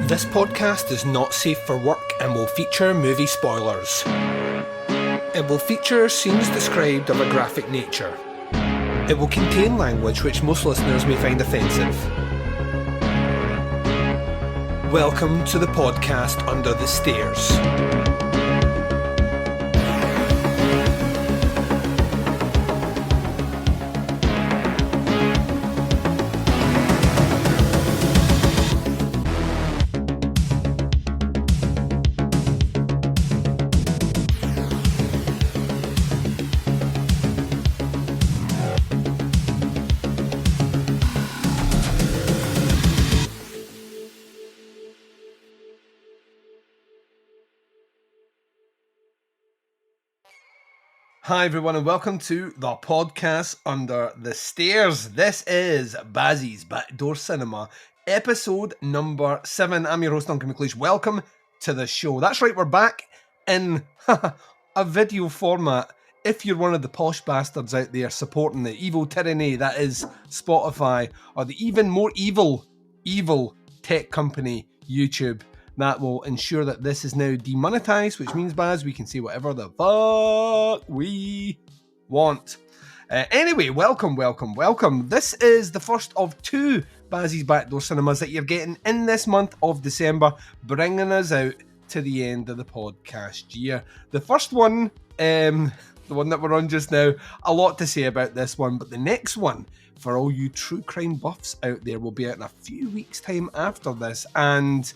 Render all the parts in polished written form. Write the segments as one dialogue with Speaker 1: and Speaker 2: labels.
Speaker 1: This podcast is not safe for work and will feature movie spoilers. It will feature scenes described of a graphic nature. It will contain language which most listeners may find offensive. Welcome to the podcast Under the Stairs. Hi everyone and welcome to the podcast Under the Stairs. This is Bazzy's Backdoor Cinema, episode number 7. I'm your host Duncan McLeish. Welcome to the show. That's right, we're back in a video format. If you're one of the posh bastards out there supporting the evil tyranny that is Spotify, or the even more evil tech company YouTube, that will ensure that this is now demonetized, which means, Baz, we can say whatever the fuck we want. Anyway, welcome. This is the first of two Bazzy's Backdoor Cinemas that you're getting in this month of December, bringing us out to the end of the podcast year. The first one, the one that we're on just now, a lot to say about this one, but the next one, for all you true crime buffs out there, will be out in a few weeks' time after this. And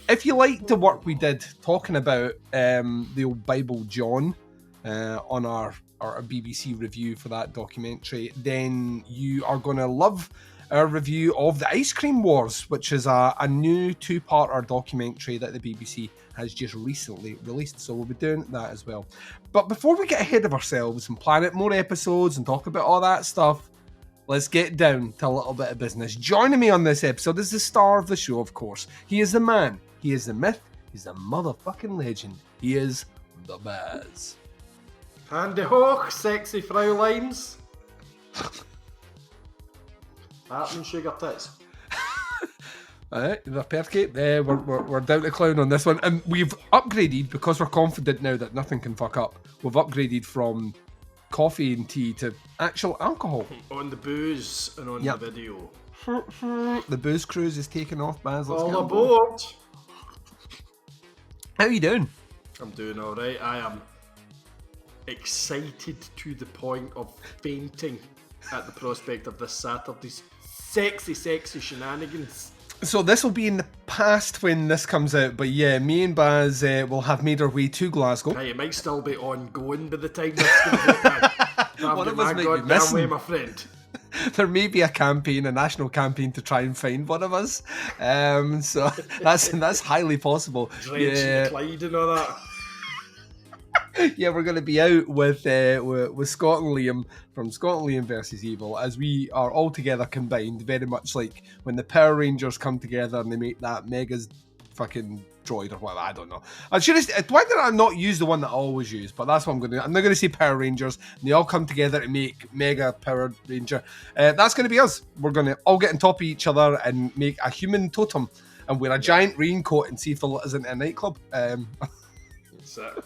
Speaker 1: if you liked the work we did talking about the old Bible John on our BBC review for that documentary, then you are going to love our review of The Ice Cream Wars, which is a new two-parter documentary that the BBC has just recently released. So we'll be doing that as well. But before we get ahead of ourselves and plan out more episodes and talk about all that stuff, let's get down to a little bit of business. Joining me on this episode is the star of the show, of course. He is the man. He is the myth. He's the motherfucking legend. He is the Baz.
Speaker 2: Handy hoch, sexy Fraulines. Happening sugar tits.
Speaker 1: Alright, the perkate. We're down to clown on this one. And we've upgraded, because we're confident now that nothing can fuck up, we've upgraded from coffee and tea to actual alcohol.
Speaker 2: On the booze and on the video.
Speaker 1: The booze cruise is taking off, Baz. Let's
Speaker 2: All
Speaker 1: get
Speaker 2: aboard.
Speaker 1: How are you doing?
Speaker 2: I'm doing alright. I am excited to the point of fainting at the prospect of this Saturday's sexy shenanigans.
Speaker 1: So this will be in the past when this comes out, but yeah, me and Baz will have made our way to Glasgow.
Speaker 2: Hey, it might still be ongoing by the time this comes out.
Speaker 1: One of us might be missing.
Speaker 2: Way, my friend.
Speaker 1: There may be a national campaign to try and find one of us. So that's highly possible.
Speaker 2: Drenching the Clyde and all that.
Speaker 1: Yeah, we're going to be out with Scott and Liam from Scott and Liam versus Evil, as we are all together combined, very much like when the Power Rangers come together and they make that Mega's fucking droid or whatever. I don't know. Why did I not use the one that I always use? But that's what I'm going to do. I'm not going to say Power Rangers, and they all come together to make Mega Power Ranger. That's going to be us. We're going to all get on top of each other and make a human totem and wear a giant raincoat and see if they'll let us into a nightclub.
Speaker 2: That's it.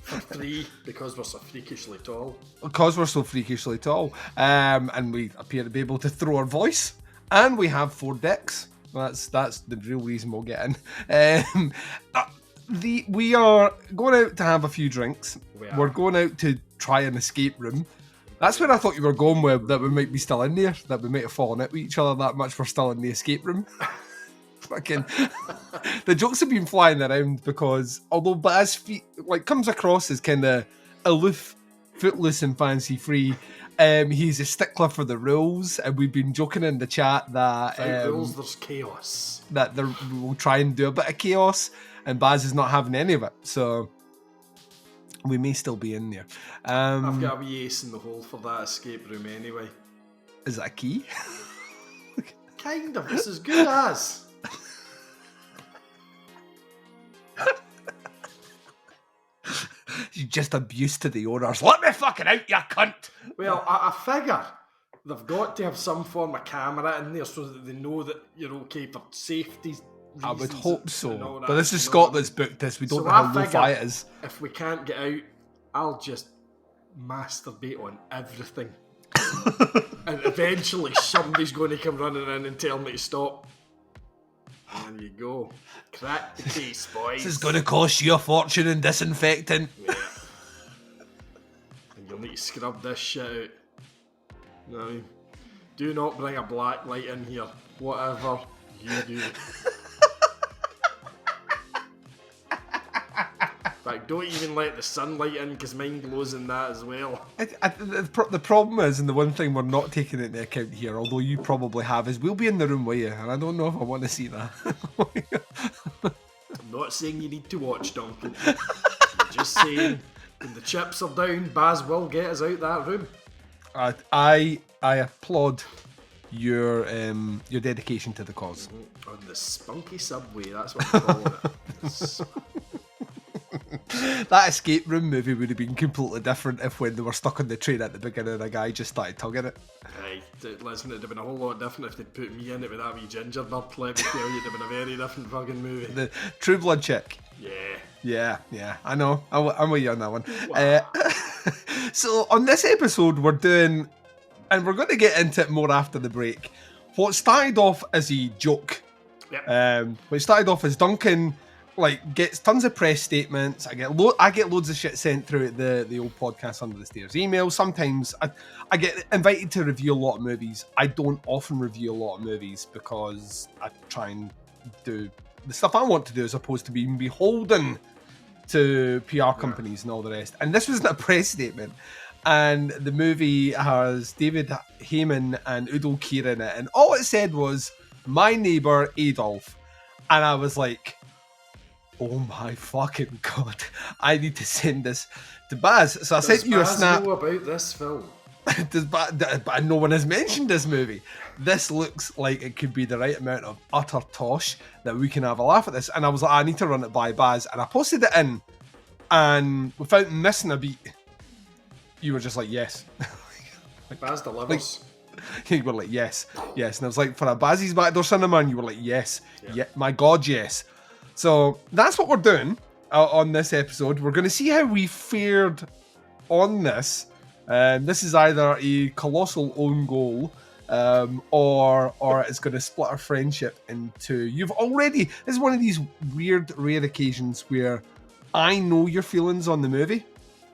Speaker 2: For free, because we're so freakishly tall.
Speaker 1: Because we're so freakishly tall. And we appear to be able to throw our voice. And we have 4 dicks. That's the real reason we'll get in. We are going out to have a few drinks. We're going out to try an escape room. That's where I thought you were going with, that we might be still in there, that we might have fallen out with each other that much we're still in the escape room. Fucking the jokes have been flying around because although Baz comes across as kind of aloof, footloose and fancy free, he's a stickler for the rules, and we've been joking in the chat that
Speaker 2: without rules there's chaos.
Speaker 1: That we'll try and do a bit of chaos, and Baz is not having any of it, so we may still be in there.
Speaker 2: I've got a wee ace in the hole for that escape room anyway.
Speaker 1: Is that a key?
Speaker 2: Kind of. It's as good as.
Speaker 1: You're just abuse to the owners. Let me fucking out, you cunt!
Speaker 2: Well, I figure they've got to have some form of camera in there so that they know that you're okay for safety
Speaker 1: I would
Speaker 2: reasons
Speaker 1: hope
Speaker 2: and
Speaker 1: so.
Speaker 2: all
Speaker 1: But
Speaker 2: that,
Speaker 1: this is
Speaker 2: you know what I
Speaker 1: Scotland's
Speaker 2: mean?
Speaker 1: booked this. We don't
Speaker 2: So
Speaker 1: know how
Speaker 2: I
Speaker 1: lo-fi
Speaker 2: figure
Speaker 1: it is.
Speaker 2: if we can't get out, I'll just masturbate on everything. And eventually somebody's going to come running in and tell me to stop. And there you go. Crack the case, boys.
Speaker 1: This is going to cost you a fortune in disinfectant.
Speaker 2: Yeah. And you'll need to scrub this shit out. You know what I mean? Do not bring a black light in here. Whatever you do. In fact, don't even let the sunlight in because mine glows in that as well.
Speaker 1: The problem is, and the one thing we're not taking into account here, although you probably have, is we'll be in the room with you, and I don't know if I want to see that.
Speaker 2: I'm not saying you need to watch, Duncan. I'm just saying, when the chips are down, Baz will get us out that room.
Speaker 1: I applaud your dedication to the cause.
Speaker 2: On the spunky subway, that's what I'm calling it.
Speaker 1: That escape room movie would have been completely different if when they were stuck on the train at the beginning, a guy just started tugging it.
Speaker 2: Aye, listen, it'd have been a whole lot different if they'd put me in it with that wee gingerbread. Let me tell you, it'd have been a very different fucking movie.
Speaker 1: The True Blood chick.
Speaker 2: Yeah.
Speaker 1: Yeah, I know. I'm with you on that one.
Speaker 2: Wow.
Speaker 1: So on this episode, we're doing, and we're going to get into it more after the break, what started off as a joke.
Speaker 2: Yep.
Speaker 1: Which started off as Duncan gets tons of press statements. I get loads of shit sent through the old podcast Under the Stairs email. Sometimes I get invited to review a lot of movies. I don't often review a lot of movies because I try and do the stuff I want to do as opposed to being beholden to PR companies and all the rest. And this wasn't a press statement. And the movie has David Heyman and Udo Kier in it. And all it said was, My Neighbor Adolf. And I was like, oh my fucking god, I need to send this to Baz. So I sent you a snap.
Speaker 2: Does Baz know about this film?
Speaker 1: But no one has mentioned this movie. This looks like it could be the right amount of utter tosh that we can have a laugh at this. And I was like, I need to run it by Baz. And I posted it in, and without missing a beat, you were just like, yes.
Speaker 2: Baz delivers.
Speaker 1: You were like, yes. And I was like, for a Bazzy's Backdoor Cinema, and you were like, yes. Yeah, my god, yes. So that's what we're doing on this episode. We're going to see how we fared on this. This is either a colossal own goal, or it's going to split our friendship into. This is one of these weird, rare occasions where I know your feelings on the movie.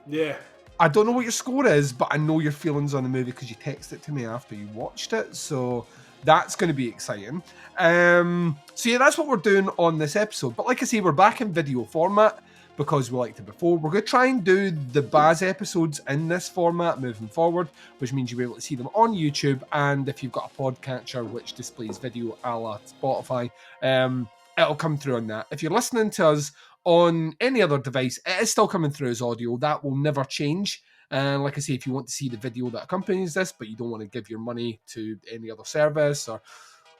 Speaker 2: Yeah.
Speaker 1: I don't know what your score is, but I know your feelings on the movie because you texted it to me after you watched it. So that's going to be exciting. So yeah, that's what we're doing on this episode. But like I say, we're back in video format because we liked it before. We're going to try and do the Baz episodes in this format moving forward, which means you'll be able to see them on YouTube. And if you've got a podcatcher which displays video a la Spotify, it'll come through on that. If you're listening to us on any other device, it is still coming through as audio. That will never change. And like I say, if you want to see the video that accompanies this, but you don't want to give your money to any other service or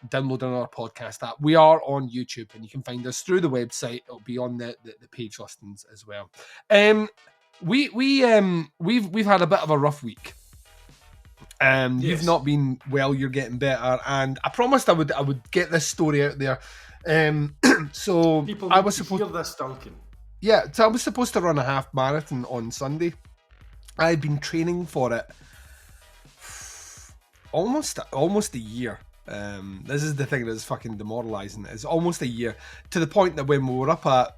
Speaker 1: download another podcast app, we are on YouTube, and you can find us through the website. It'll be on the page listings as well. We've had a bit of a rough week. Yes. You've not been well. You're getting better, and I promised I would get this story out there. So
Speaker 2: people
Speaker 1: I was supposed
Speaker 2: to hear this, Duncan.
Speaker 1: Yeah, so I was supposed to run a half marathon on Sunday. I'd been training for it almost a year. This is the thing that's fucking demoralising. It's almost a year, to the point that when we were up at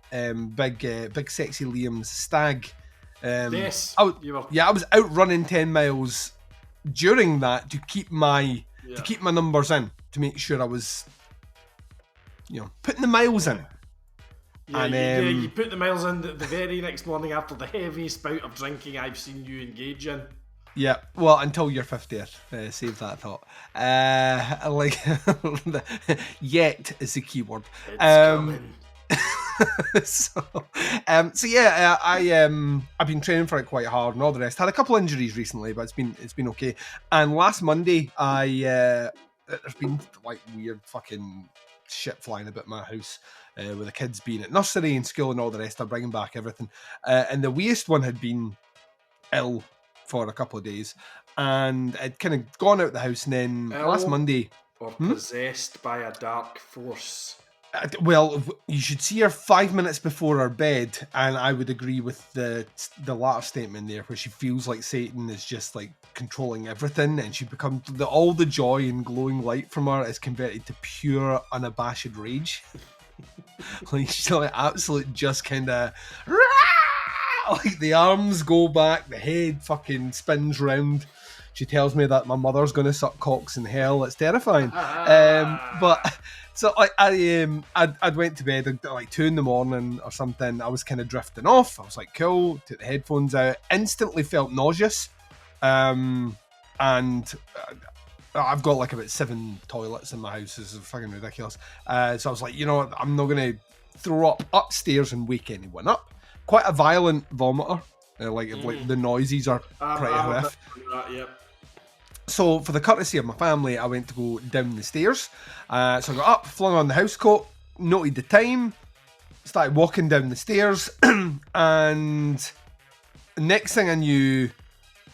Speaker 1: big sexy Liam's stag,
Speaker 2: yes,
Speaker 1: I was out running 10 miles during that to keep my numbers in, to make sure I was, putting the miles in.
Speaker 2: Yeah, and, you put the miles in the very next morning after the heaviest bout of drinking I've seen you engage in. Yeah,
Speaker 1: well, until your 50th. Save that thought. Yet is the key word.
Speaker 2: It's coming.
Speaker 1: So yeah, I've been training for it quite hard and all the rest. Had a couple injuries recently, but it's been okay. And last Monday, there's been like weird fucking shit flying about my house. With the kids being at nursery and school and all the rest, I'm bringing back everything. And the weirdest one had been ill for a couple of days, and I'd kind of gone out the house, and then last Monday...
Speaker 2: Or possessed by a dark force.
Speaker 1: Well, you should see her 5 minutes before her bed, and I would agree with the latter statement there, where she feels like Satan is just like controlling everything, and she becomes all the joy and glowing light from her is converted to pure, unabashed rage. Like she's like absolute, just kind of like the arms go back, the head fucking spins round. She tells me that my mother's going to suck cocks in hell. It's terrifying. But so I'd went to bed at like 2 a.m. or something. I was kind of drifting off. I was like, cool. Took the headphones out. Instantly felt nauseous. And I've got like about 7 toilets in my house. This is fucking ridiculous. So I was like, you know what? I'm not going to throw up upstairs and wake anyone up. Quite a violent vomiter. Like the noises are pretty horrific.
Speaker 2: Yep.
Speaker 1: So for the courtesy of my family, I went to go down the stairs. So I got up, flung on the house coat, noted the time, started walking down the stairs, and next thing I knew,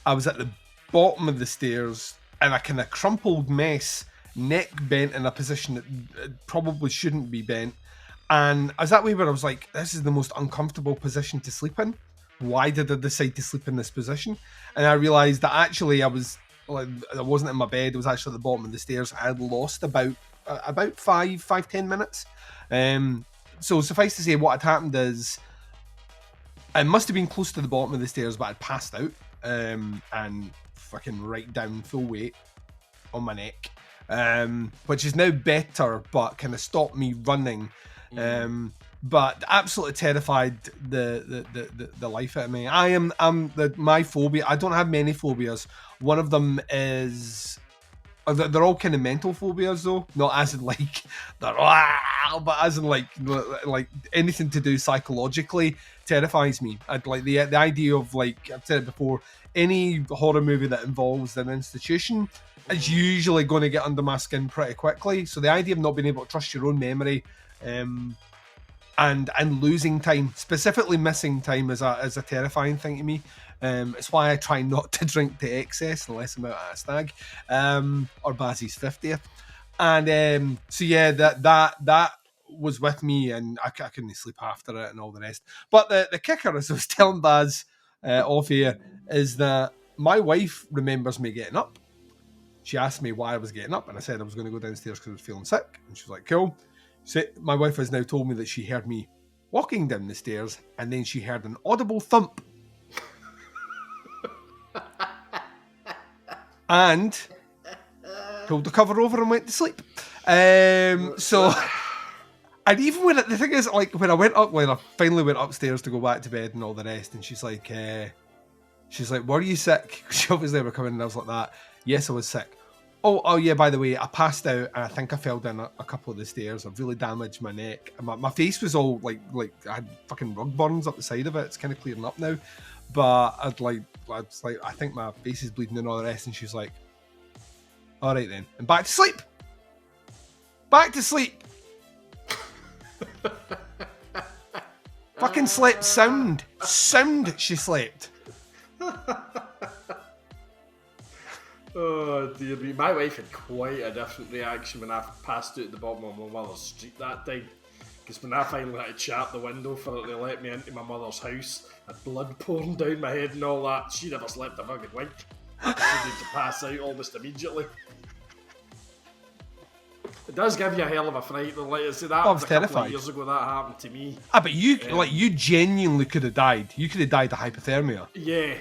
Speaker 1: I was at the bottom of the stairs in a kind of crumpled mess, neck bent in a position that probably shouldn't be bent. And I was that way where I was like, this is the most uncomfortable position to sleep in. Why did I decide to sleep in this position? And I realised that actually I wasn't in my bed. It was actually at the bottom of the stairs. I had lost about 5-10 minutes. So suffice to say, what had happened is I must have been close to the bottom of the stairs, but I'd passed out and fucking right down full weight on my neck, which is now better, but kind of stopped me running. But absolutely terrified the life out of me. My phobia. I don't have many phobias. One of them is they're all kind of mental phobias though, not as in like but as in like anything to do psychologically terrifies me. I'd like the idea of, like I've said it before, any horror movie that involves an institution is usually going to get under my skin pretty quickly. So the idea of not being able to trust your own memory, and losing time, specifically missing time, is a terrifying thing to me. It's why I try not to drink to excess unless I'm out at a stag, or Bazzy's 50th. And so yeah, that was with me, and I couldn't sleep after it and all the rest. But the kicker, as I was telling Baz off here, is that my wife remembers me getting up. She asked me why I was getting up, and I said I was going to go downstairs because I was feeling sick, and she was like, cool. So my wife has now told me that she heard me walking down the stairs, and then she heard an audible thump. And pulled the cover over and went to sleep. So, and even when the thing is, like when I finally went upstairs to go back to bed and all the rest, and she's like, were you sick? She obviously were coming, and I was like that. Yes, I was sick. Oh yeah, by the way, I passed out and I think I fell down a couple of the stairs. I've really damaged my neck. My face was all like I had fucking rug burns up the side of it. It's kind of clearing up now. But I think my face is bleeding and all the rest. And she's like, all right then. And back to sleep. Back to sleep. Fucking slept sound. Sound she slept.
Speaker 2: Oh dear me, my wife had quite a different reaction when I passed out at the bottom of my mother's street that time. Because when I finally had to chat the window for her to let me into my mother's house, had blood pouring down my head and all that, she never slept a fucking wink. She needed to pass out almost immediately. It does give you a hell of a fright though. Like I said, that was a couple of years ago that happened to me.
Speaker 1: But you genuinely could have died. You could have died of hypothermia.
Speaker 2: Yeah,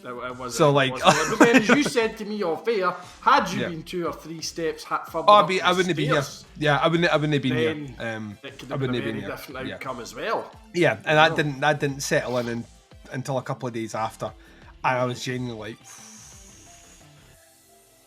Speaker 2: It was,
Speaker 1: so
Speaker 2: like, but then as you said to me off air, had you been 2 or 3 steps further up
Speaker 1: I wouldn't have been here. Yeah, I wouldn't have been here.
Speaker 2: It could have been a very different outcome as well.
Speaker 1: Yeah, and that didn't settle in until a couple of days after, and I was genuinely like,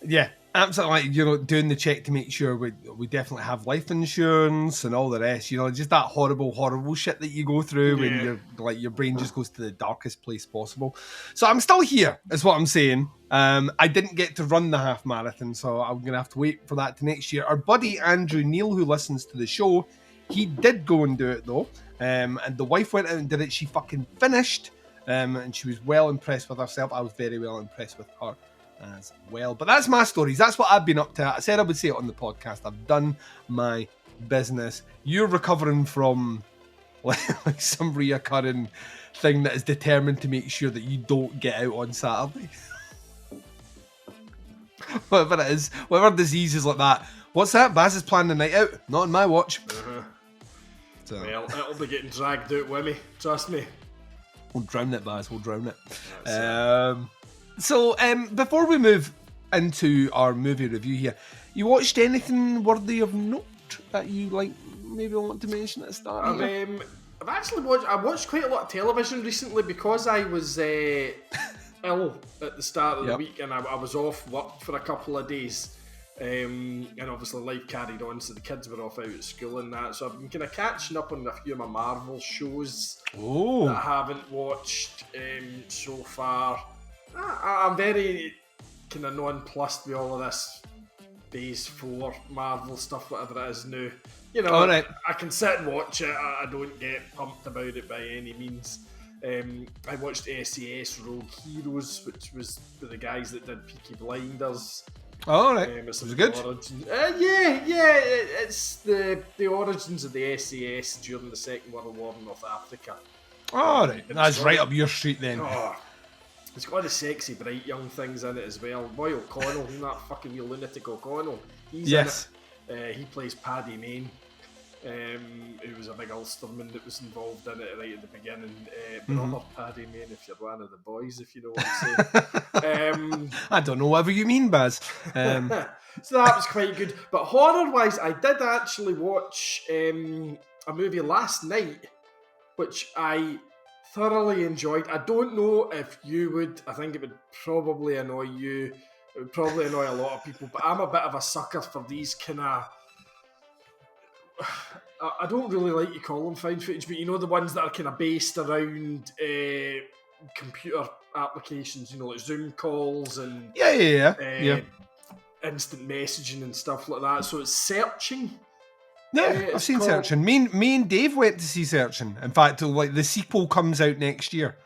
Speaker 1: yeah, absolutely, like, doing the check to make sure we definitely have life insurance and all the rest. Just that horrible shit that you go through when you're like your brain just goes to the darkest place possible. So I'm still here, is what I'm saying. I didn't get to run the half marathon, so I'm gonna have to wait for that to next year. Our buddy Andrew Neil, who listens to the show, he did go and do it though. And the wife went out and did it. She fucking finished, and she was well impressed with herself. I was very well impressed with her. as well. But that's my stories. That's what I've been up to. I said I would say it on the podcast. I've done my business. You're recovering from like some reoccurring thing that is determined to make sure that you don't get out on Saturday. Whatever it is, whatever disease is like that. What's that? Baz is planning a night out? Not on my watch. So.
Speaker 2: Well, it'll be getting dragged out with me. Trust me.
Speaker 1: We'll drown it, Baz. We'll drown it. So, before we move into our movie review here, you watched anything worthy of note that you maybe want to mention at the start?
Speaker 2: I've actually watched quite a lot of television recently because I was ill at the start of the week, and I was off work for a couple of days. And obviously life carried on, so the kids were off out at school and that, so I've been kind of catching up on a few of my Marvel shows that I haven't watched so far. I'm very kind of nonplussed with all of this Phase 4 Marvel stuff, whatever it is now. You know, I can sit and watch it, I don't get pumped about it by any means. I watched SAS Rogue Heroes, which was for the guys that did Peaky Blinders.
Speaker 1: Oh, right. Was it good?
Speaker 2: It's the origins of the SAS during the Second World War in North Africa.
Speaker 1: Oh, right. That's right up your street then.
Speaker 2: Oh, it's got the sexy, bright young things in it as well. Boy, O'Connell, isn't that fucking wee lunatic O'Connell? He's in it. He plays Paddy Mayne, who was a big Ulsterman that was involved in it right at the beginning. Brother Paddy Mayne, if you're one of the boys, if you know what I'm saying.
Speaker 1: I don't know whatever you mean, Baz.
Speaker 2: So that was quite good. But horror-wise, I did actually watch a movie last night, which I thoroughly enjoyed. I don't know if you would. I think it would probably annoy you. It would probably annoy a lot of people, but I'm a bit of a sucker for these kind of... I don't really like you call them found footage, but you know, the ones that are kind of based around computer applications, you know, like Zoom calls and instant messaging and stuff like that. So it's Searching.
Speaker 1: Yeah, I've seen Searching. Me and Dave went to see Searching. In fact, the sequel comes out next year.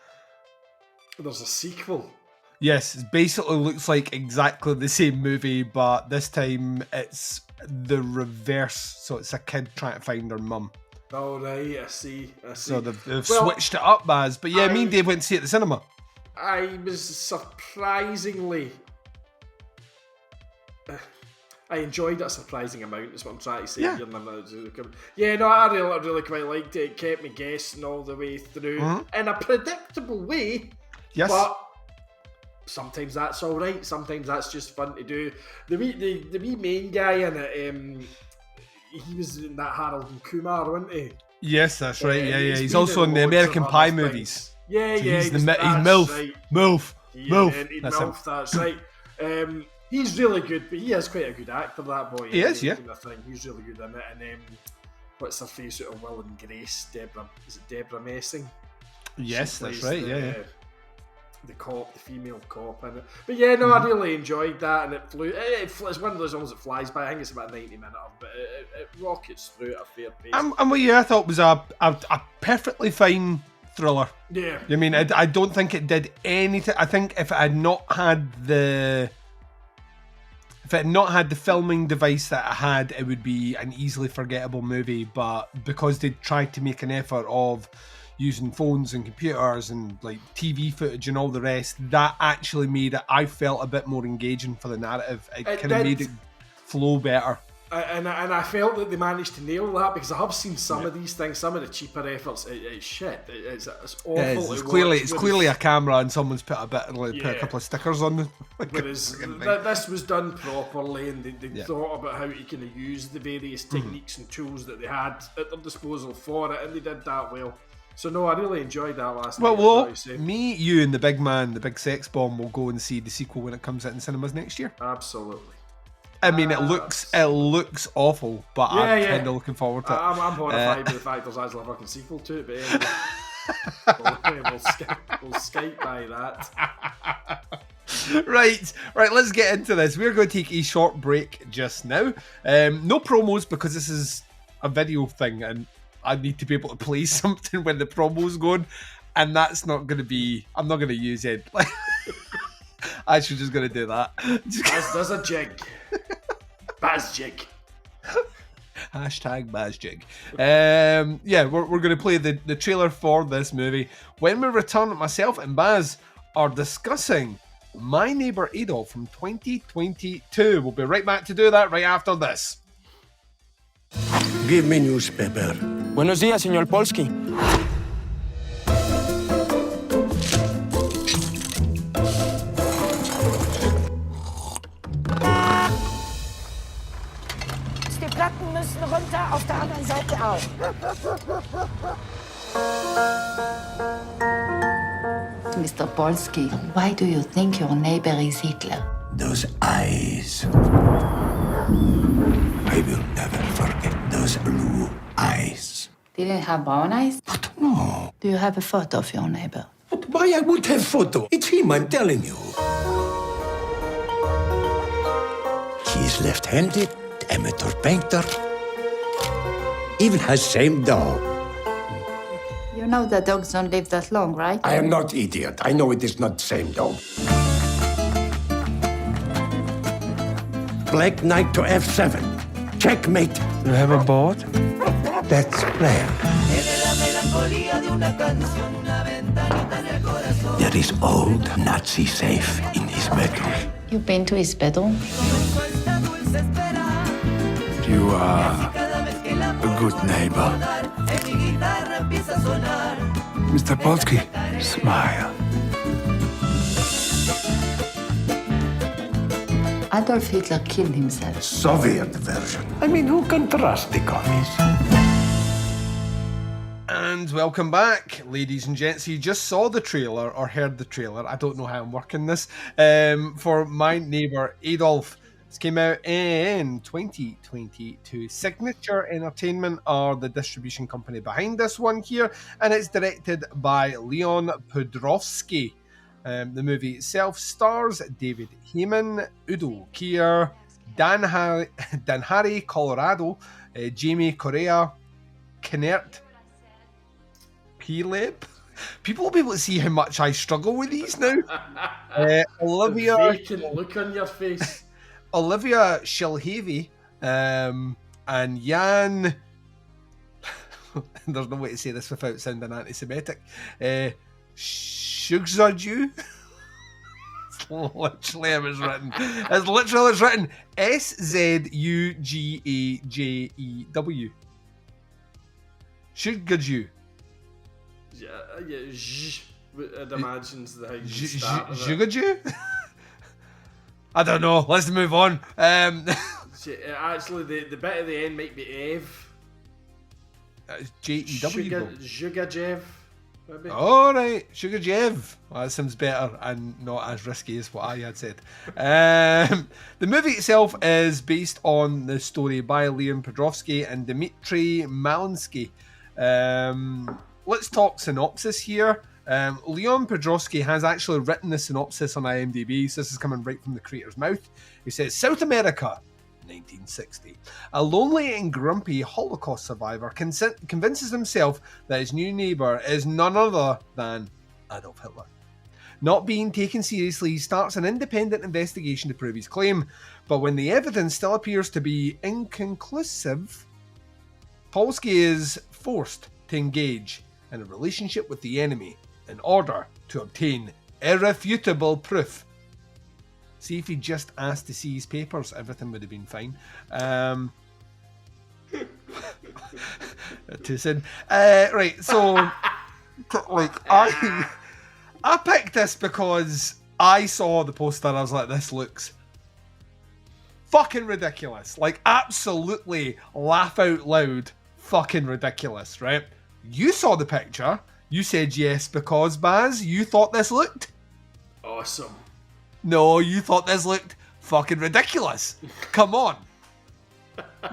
Speaker 2: There's a sequel?
Speaker 1: Yes, it basically looks like exactly the same movie, but this time it's the reverse. So it's a kid trying to find her mum.
Speaker 2: Oh, right, I see.
Speaker 1: So they've switched it up, Baz. But yeah, me and Dave went to see it at the cinema.
Speaker 2: I was surprisingly... I enjoyed it a surprising amount, is what I'm trying to say. Yeah, no, I really quite liked it. It kept me guessing all the way through in a predictable way.
Speaker 1: Yes.
Speaker 2: But sometimes that's all right. Sometimes that's just fun to do. The wee main guy in it, he was in that Harold and Kumar, wasn't he?
Speaker 1: Yes, that's right. Yeah. He's also in the American Pie movies.
Speaker 2: Yeah.
Speaker 1: He's MILF.
Speaker 2: Right.
Speaker 1: MILF.
Speaker 2: That's right. He's really good, but he is quite a good actor, that boy.
Speaker 1: He is, yeah.
Speaker 2: He's really good in it. And what's her face out of Will and Grace? Deborah Messing?
Speaker 1: Yes, that's right,
Speaker 2: the cop, the female cop in it. But yeah, no, I really enjoyed that, and it flew. It's one of those ones that flies by. I think it's about 90 minutes, but it rockets through at a fair pace.
Speaker 1: And what I thought was a perfectly fine thriller.
Speaker 2: Yeah.
Speaker 1: I mean, I don't think it did anything. I think if it had not had the filming device that it had, it would be an easily forgettable movie. But because they tried to make an effort of using phones and computers and like TV footage and all the rest, that actually made it, I felt, a bit more engaging for the narrative. It kind of made it flow better.
Speaker 2: And I felt that they managed to nail that, because I have seen some of these things, some of the cheaper efforts. It's shit. It's awful.
Speaker 1: It's clearly a camera and someone's put put a couple of stickers on it.
Speaker 2: Whereas this was done properly, and they thought about how you can use the various techniques and tools that they had at their disposal for it, and they did that well. So no, I really enjoyed that last night.
Speaker 1: Well, me, you, and the big man, the big sex bomb, will go and see the sequel when it comes out in cinemas next year.
Speaker 2: Absolutely.
Speaker 1: I mean, it looks awful, but I'm kind of looking forward to it.
Speaker 2: I'm horrified by the fact there's actually a fucking sequel to it, but anyway, we'll Skype by that.
Speaker 1: Right, let's get into this. We're going to take a short break just now. No promos, because this is a video thing, and I need to be able to play something when the promo's going, and that's not going to be... I'm not going to use it. I should just gonna do that.
Speaker 2: There's a jig. Baz jig.
Speaker 1: Hashtag Bazjig. Yeah, we're going to play the trailer for this movie. When we return, myself and Baz are discussing My Neighbor Adolf from 2022. We'll be right back to do that right after this.
Speaker 3: Give me newspaper.
Speaker 4: Buenos días, señor Polsky.
Speaker 5: Die Platten müssen runter, auf der anderen Seite auch.
Speaker 6: Mr. Polsky, why do you think your neighbor is Hitler?
Speaker 3: Those eyes. I will never forget those blue eyes.
Speaker 6: Didn't have brown eyes?
Speaker 3: But no.
Speaker 6: Do you have a photo of your neighbor?
Speaker 3: But why I would have photo? It's him, I'm telling you. He is left-handed, amateur painter. Even has same dog.
Speaker 6: You know that dogs don't live that long, right?
Speaker 3: I am not idiot. I know it is not same dog. Black knight to F7. Checkmate.
Speaker 4: You have a board?
Speaker 3: That's plan. There is old Nazi safe in his bedroom.
Speaker 6: You've been to his bedroom?
Speaker 3: You are a good neighbor. Mr. Polsky, smile.
Speaker 6: Adolf Hitler killed himself.
Speaker 3: Soviet version. I mean, who can trust the commies?
Speaker 1: And welcome back, ladies and gents. You just saw the trailer or heard the trailer. I don't know how I'm working this. For My Neighbor Adolf. This came out in 2022. Signature Entertainment are the distribution company behind this one here, and it's directed by Leon Podrowski. The movie itself stars David Heyman, Udo Kier, Dan Harry Colorado, Jamie Correa, Kennert Pileb. People will be able to see how much I struggle with these now. Olivia,
Speaker 2: Vacant look on your face.
Speaker 1: Olivia Shilhavy, and Jan. There's no way to say this without sounding anti-Semitic. Shugzaju. It's literally how it's written. It's written Szuggajew. Shugaju.
Speaker 2: Yeah, I'd imagine is how you start with it.
Speaker 1: Shugaju? I don't know. Let's move on.
Speaker 2: Actually, the bit at the end might be Ev.
Speaker 1: J-E-W.
Speaker 2: Zhugajev, maybe.
Speaker 1: All right, Shuggajev. Well, that sounds better and not as risky as what I had said. The movie itself is based on the story by Leon Podrowski and Dmitry Malinsky. Let's talk synopsis here. Leon Podrowski has actually written the synopsis on IMDb, so this is coming right from the creator's mouth. He says, South America, 1960. A lonely and grumpy Holocaust survivor convinces himself that his new neighbour is none other than Adolf Hitler. Not being taken seriously, he starts an independent investigation to prove his claim, but when the evidence still appears to be inconclusive, Polsky is forced to engage in a relationship with the enemy in order to obtain irrefutable proof. See, if he just asked to see his papers, everything would have been fine. Too soon. Right, so like I picked this because I saw the poster and I was like, this looks fucking ridiculous. Like, absolutely laugh out loud fucking ridiculous, right? You saw the picture. You said yes because, Baz, you thought this looked
Speaker 2: Awesome.
Speaker 1: No, you thought this looked fucking ridiculous. Come on.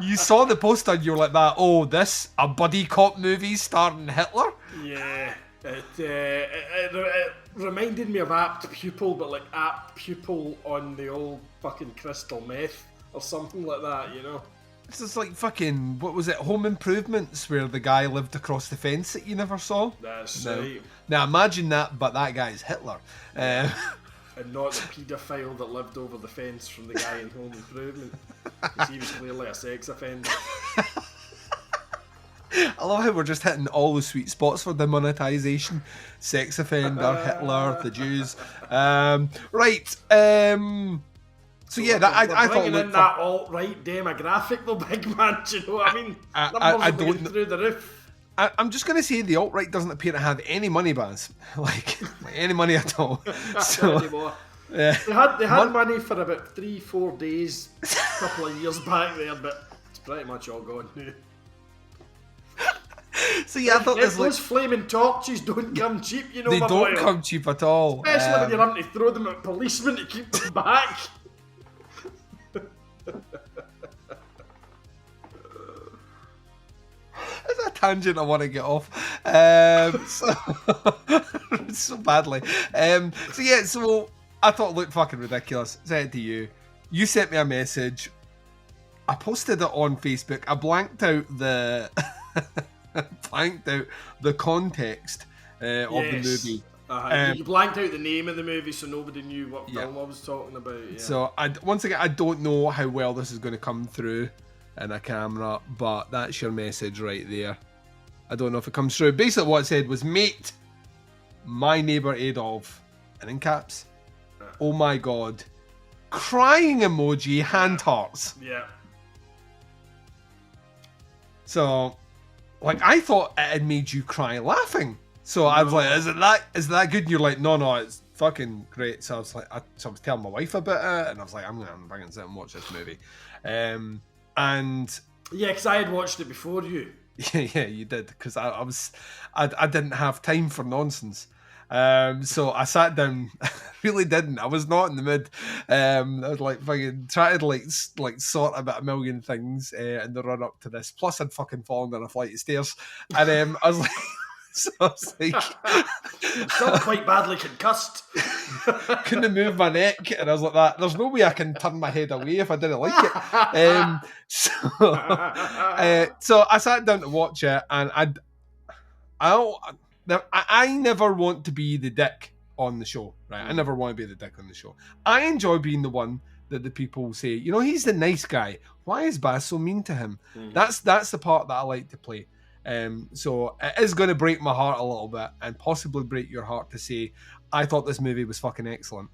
Speaker 1: You saw the poster and you were like that, oh, this, a buddy cop movie starring Hitler?
Speaker 2: Yeah. It reminded me of Apt Pupil, but like Apt Pupil on the old fucking crystal meth or something like that, you know?
Speaker 1: This is like fucking, what was it, Home Improvements, where the guy lived across the fence that you never saw?
Speaker 2: That's
Speaker 1: No.
Speaker 2: right.
Speaker 1: Now imagine that, but that guy's Hitler.
Speaker 2: and not the paedophile that lived over the fence from the guy in Home Improvement. Because he was clearly a sex offender.
Speaker 1: I love how we're just hitting all the sweet spots for demonetization. Sex offender, Hitler, the Jews. Right. So yeah, that, I thought
Speaker 2: bringing
Speaker 1: looked
Speaker 2: in that alt-right demographic though, big man. Do you know what I mean? Numbers
Speaker 1: I
Speaker 2: are going
Speaker 1: don't
Speaker 2: through the roof.
Speaker 1: I'm just going to say the alt-right doesn't appear to have any money, Baz. like any money at all. So,
Speaker 2: Anymore.
Speaker 1: yeah.
Speaker 2: They had money for about 3-4 days a couple of years back there, but it's pretty much all gone now.
Speaker 1: So yeah, I thought
Speaker 2: If
Speaker 1: this
Speaker 2: those flaming torches don't come cheap, you know.
Speaker 1: they
Speaker 2: my
Speaker 1: don't
Speaker 2: boy.
Speaker 1: come cheap at all.
Speaker 2: Especially when you're having to throw them at policemen to keep them back.
Speaker 1: It's a tangent I want to get off. So badly. So I thought it looked fucking ridiculous. Said it to you. You sent me a message. I posted it on Facebook. I blanked out the context of the movie.
Speaker 2: You blanked out the name of the movie, so nobody knew what film I was talking about. Yeah.
Speaker 1: So once again, I don't know how well this is going to come through in a camera, but that's your message right there. I don't know if it comes through. Basically, what it said was, "Mate, my neighbor Adolf," and in caps. Oh my god! Crying emoji, hand hearts.
Speaker 2: Yeah.
Speaker 1: So, like, I thought it had made you cry laughing. So I was like, is it that good? And you're like, no, it's fucking great. So I was like, I was telling my wife about it, and I was like, I'm gonna sit and watch this movie. And
Speaker 2: Yeah, because I had watched it before you.
Speaker 1: yeah, you did, because I didn't have time for nonsense. So I sat down. Really didn't. I was not in the mood. I was like fucking trying to like sort about a million things in the run up to this. Plus, I'd fucking fallen down a flight of stairs, and I was like, so I was like,
Speaker 2: Still quite badly concussed.
Speaker 1: couldn't move my neck, and I was like that. There's no way I can turn my head away if I didn't like it. So I sat down to watch it, and I never want to be the dick on the show, right? I never want to be the dick on the show. I enjoy being the one that the people say, you know, he's the nice guy. Why is Baz so mean to him? That's the part that I like to play. So it is going to break my heart a little bit, and possibly break your heart, to say I thought this movie was fucking excellent.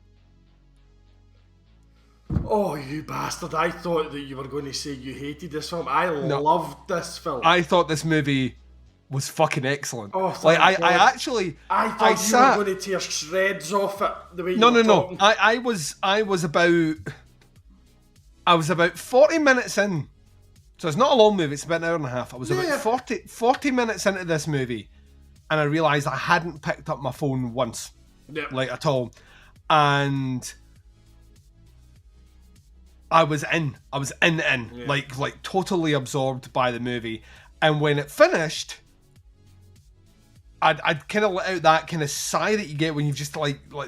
Speaker 2: Oh, you bastard. I thought that you were going to say you hated this film. I loved this film.
Speaker 1: I thought this movie was fucking excellent.
Speaker 2: Oh, thank
Speaker 1: like I
Speaker 2: God.
Speaker 1: actually
Speaker 2: I thought you were going to tear shreds off it the way you were talking.
Speaker 1: I was about 40 minutes in. So it's not a long movie, it's about an hour and a half. I was about 40 minutes into this movie, and I realised I hadn't picked up my phone once.
Speaker 2: Yep.
Speaker 1: Like at all. And I was in. Yeah. Like totally absorbed by the movie. And when it finished, I'd kind of let out that kind of sigh that you get when you've just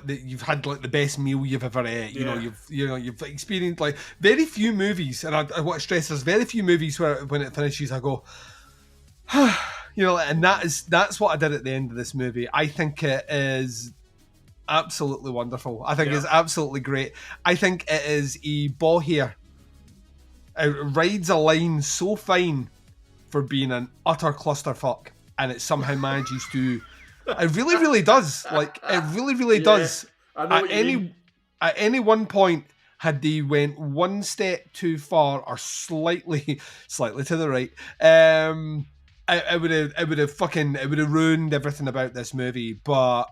Speaker 1: you've had like the best meal you've ever ate. You know, you've experienced like very few movies, and I want to stress there's very few movies where when it finishes I go, you know, and that's what I did at the end of this movie. I think it is absolutely wonderful. I think it's absolutely great. I think it is a ball here. It rides a line so fine for being an utter clusterfuck. And it somehow manages to. It really, really does. Like it really, really does.
Speaker 2: I know
Speaker 1: At any one point, had they went one step too far or slightly to the right, it would have ruined everything about this movie. But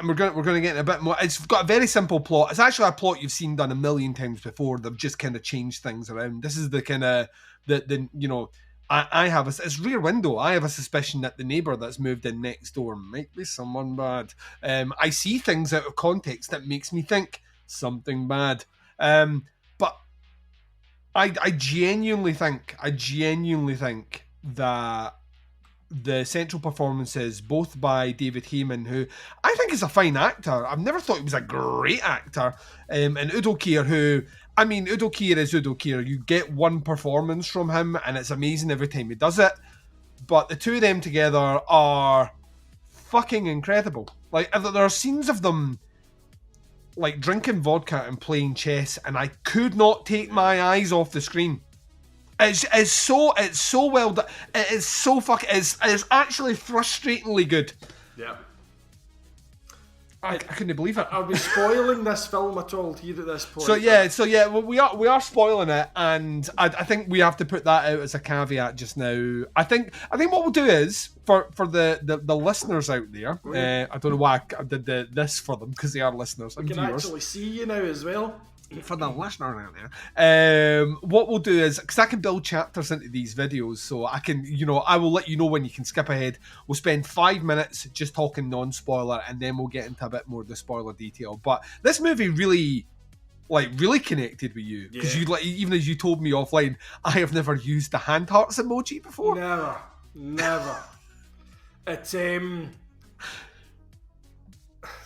Speaker 1: we're going to get in a bit more. It's got a very simple plot. It's actually a plot you've seen done a million times before. They've just kind of changed things around. This is the kind of the you know. I have it's Rear Window. I have a suspicion that the neighbour that's moved in next door might be someone bad. I see things out of context that makes me think something bad. But I genuinely think that the central performances, both by David Heyman, who I think is a fine actor. I've never thought he was a great actor, and Udo Kier, who. I mean, Udo Kier is Udo Kier. You get one performance from him, and it's amazing every time he does it. But the two of them together are fucking incredible. Like, there are scenes of them like drinking vodka and playing chess, and I could not take my eyes off the screen. It's so well done. It is so it's actually frustratingly good.
Speaker 2: Yeah.
Speaker 1: I couldn't believe it.
Speaker 2: Are we spoiling this film at all here at this point?
Speaker 1: So yeah, well, we are spoiling it, and I think we have to put that out as a caveat just now. I think what we'll do is for the listeners out there. I don't know why I did this for them, because they are listeners.
Speaker 2: We can actually see you now as well.
Speaker 1: For the listener out there, what we'll do is, because I can build chapters into these videos, so I can, I will let you know when you can skip ahead. We'll spend 5 minutes just talking non-spoiler, and then we'll get into a bit more of the spoiler detail. But this movie really connected with you, because you, like, even as you told me offline, I have never used the hand hearts emoji before.
Speaker 2: Never. It's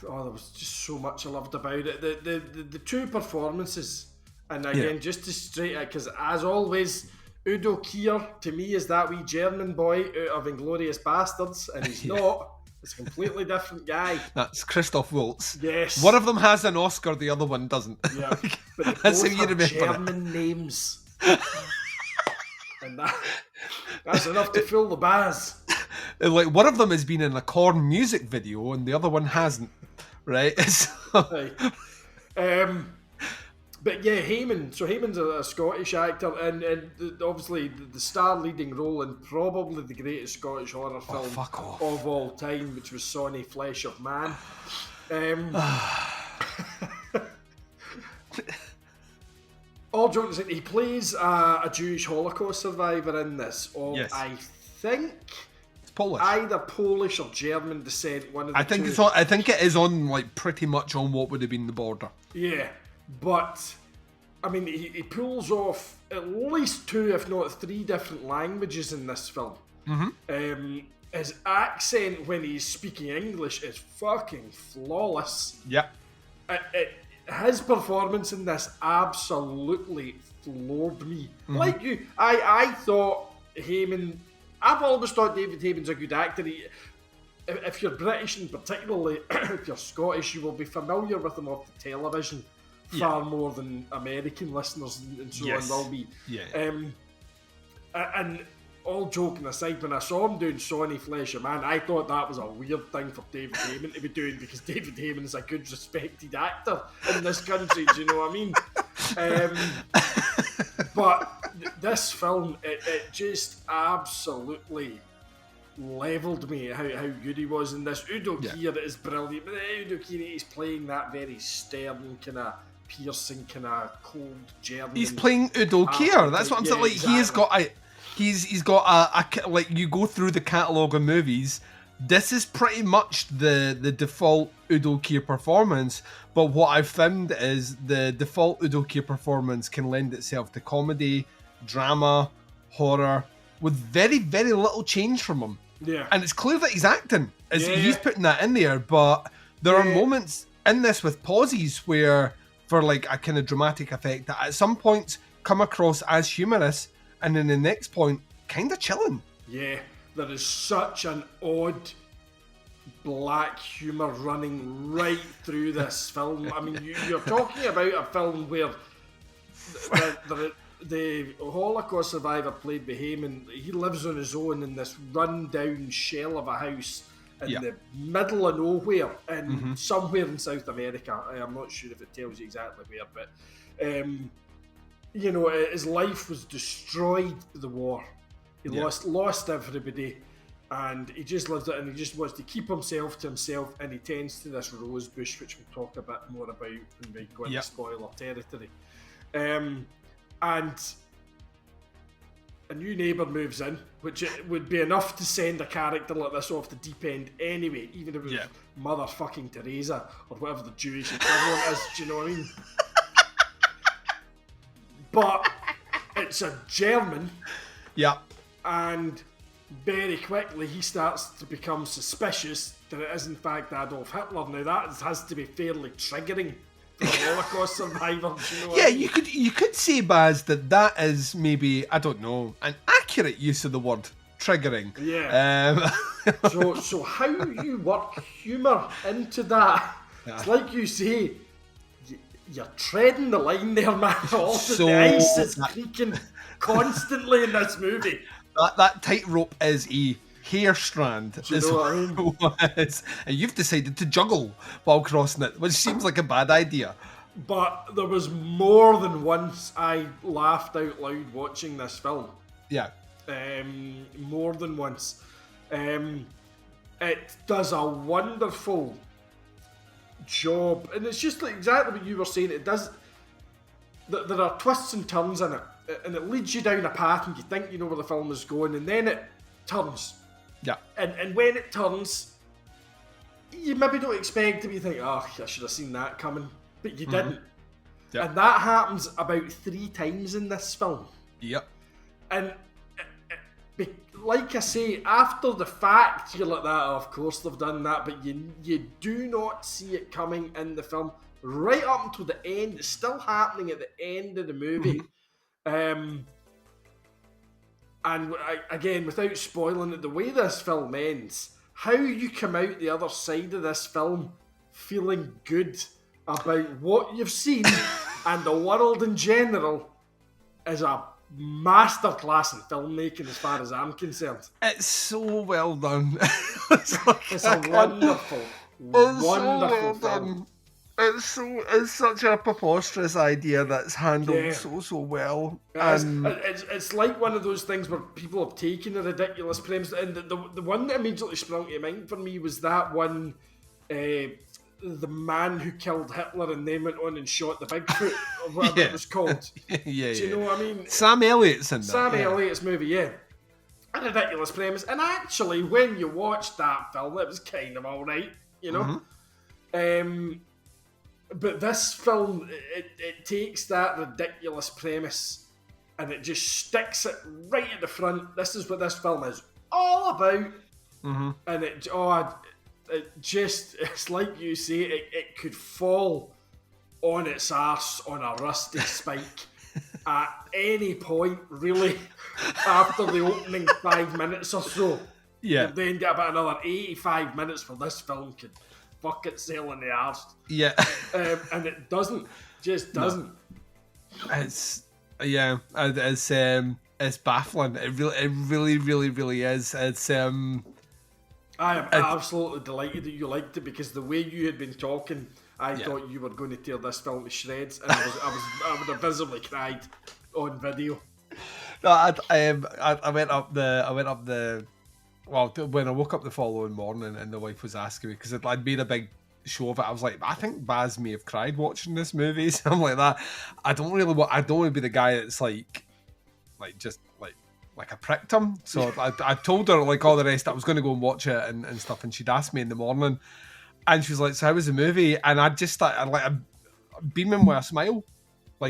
Speaker 2: oh, there was just so much I loved about it. The two performances, and again, just to straight it, because as always, Udo Kier to me is that wee German boy out of Inglourious Bastards, and he's not. It's a completely different guy.
Speaker 1: That's Christoph Waltz.
Speaker 2: Yes.
Speaker 1: One of them has an Oscar, the other one doesn't.
Speaker 2: Yeah, but they
Speaker 1: That's
Speaker 2: both
Speaker 1: how you
Speaker 2: have
Speaker 1: remember
Speaker 2: German names, and that's enough to fill the baz.
Speaker 1: Like, one of them has been in a Korn music video, and the other one hasn't. Right?
Speaker 2: Right. But yeah, Heyman. So Heyman's a Scottish actor, and obviously the star leading role in probably the greatest Scottish horror film of all time, which was Sonny Flesh of Man. All jokes aside, he plays a Jewish Holocaust survivor in this.
Speaker 1: Yes.
Speaker 2: I think
Speaker 1: Polish.
Speaker 2: either Polish or German descent. One of the two.
Speaker 1: I think it is on, like, pretty much on what would have been the border.
Speaker 2: Yeah, but I mean, he pulls off at least 2, if not 3 different languages in this film. Mm-hmm. His accent when he's speaking English is fucking flawless.
Speaker 1: Yep.
Speaker 2: His performance in this absolutely floored me. Mm-hmm. Like you, I thought Heyman. I've always thought David Heyman's a good actor. If you're British, and particularly if you're Scottish, you will be familiar with him off the television far more than American listeners and so on will be.
Speaker 1: Yeah.
Speaker 2: And all joking aside, when I saw him doing Sonny Flesh of Man, I thought that was a weird thing for David Heyman to be doing, because David Heyman is a good, respected actor in this country. Do you know what I mean? But this film, it just absolutely levelled me how good he was in this. Udo Kier is brilliant, but Udo Kier, he's playing that very stern, kind of piercing, kind of cold German.
Speaker 1: He's playing Udo Kier. That's what I'm saying. Like, exactly. He's got a like, you go through the catalogue of movies, this is pretty much the default Udo Kier performance. But what I've found is the default Udo Kier performance can lend itself to comedy, drama, horror, with very, very little change from him.
Speaker 2: Yeah.
Speaker 1: And it's clear that he's acting. He's putting that in there, but there are moments in this with pauses where, for like a kind of dramatic effect, that at some points come across as humorous, and then the next point, kind of chilling. Yeah,
Speaker 2: there is such an odd black humour running right through this film. I mean, you're talking about a film where the Holocaust survivor played by Heyman, he lives on his own in this run-down shell of a house in the middle of nowhere, in somewhere in South America. I'm not sure if it tells you exactly where, but you know, his life was destroyed by the war. He lost everybody, and he just lives it, and he just wants to keep himself to himself, and he tends to this rose bush, which we'll talk a bit more about when we go into spoiler territory. And a new neighbour moves in, which it would be enough to send a character like this off the deep end anyway, even if it was motherfucking Teresa or whatever the Jewish equivalent is. Do you know what I mean? But it's a German.
Speaker 1: Yeah.
Speaker 2: And very quickly he starts to become suspicious that it is in fact Adolf Hitler. Now that has to be fairly triggering for a Holocaust survivor. Do you know what I mean?
Speaker 1: You could say, Baz, that is maybe, I don't know, an accurate use of the word triggering.
Speaker 2: Yeah. So how you work humour into that? It's like you say, you're treading the line there, man.
Speaker 1: So-
Speaker 2: The ice is creaking constantly in this movie.
Speaker 1: That tightrope is a hair strand.
Speaker 2: Do you know what I mean?
Speaker 1: what it is. And you've decided to juggle while crossing it, which seems like a bad idea.
Speaker 2: But there was more than once I laughed out loud watching this film.
Speaker 1: Yeah.
Speaker 2: More than once. It does a wonderful job, and it's just like exactly what you were saying. It does. There are twists and turns in it, and it leads you down a path, and you think you know where the film is going, and then it turns.
Speaker 1: Yeah.
Speaker 2: And when it turns, you maybe don't expect to be thinking, "Oh, I should have seen that coming," but you didn't.
Speaker 1: Yeah.
Speaker 2: And that happens about 3 times in this film.
Speaker 1: Yep.
Speaker 2: And like I say, after the fact, you're like that. Oh, of course they've done that, but you do not see it coming in the film right up until the end. It's still happening at the end of the movie. And again, without spoiling it, the way this film ends, how you come out the other side of this film feeling good about what you've seen and the world in general is a masterclass in filmmaking as far as I'm concerned.
Speaker 1: It's so well done.
Speaker 2: It's a wonderful, wonderful film.
Speaker 1: It's such a preposterous idea that's handled so well.
Speaker 2: It's like one of those things where people have taken a ridiculous premise, and the one that immediately sprung to mind for me was that one, the man who killed Hitler and then went on and shot the Bigfoot, or whatever it was called. Do you know what I mean?
Speaker 1: Sam Elliott's in that.
Speaker 2: Sam Elliott's movie, yeah. A ridiculous premise, and actually, when you watched that film, it was kind of alright, you know? But this film, it takes that ridiculous premise and it just sticks it right at the front. This is what this film is all about. And it's like you say, it could fall on its arse on a rusty spike at any point, really, after the opening 5 minutes or so.
Speaker 1: Yeah.
Speaker 2: And then get about another 85 minutes where this film could fuck itself in the arse.
Speaker 1: Yeah.
Speaker 2: And it doesn't. Just doesn't.
Speaker 1: It's baffling. It really is. It's
Speaker 2: I am absolutely delighted that you liked it, because the way you had been talking, I thought you were going to tear this film to shreds, and I would have visibly cried on video.
Speaker 1: No, I went up the. Well, when I woke up the following morning and the wife was asking me, because I'd made a big show of it, I was like, I think Baz may have cried watching this movie. So I'm like that. I don't want to be the guy that's like a prick to him. So I told her, like all the rest, I was going to go and watch it and stuff, and she'd asked me in the morning, and she was like, so how was the movie? And I just started like beaming with a smile.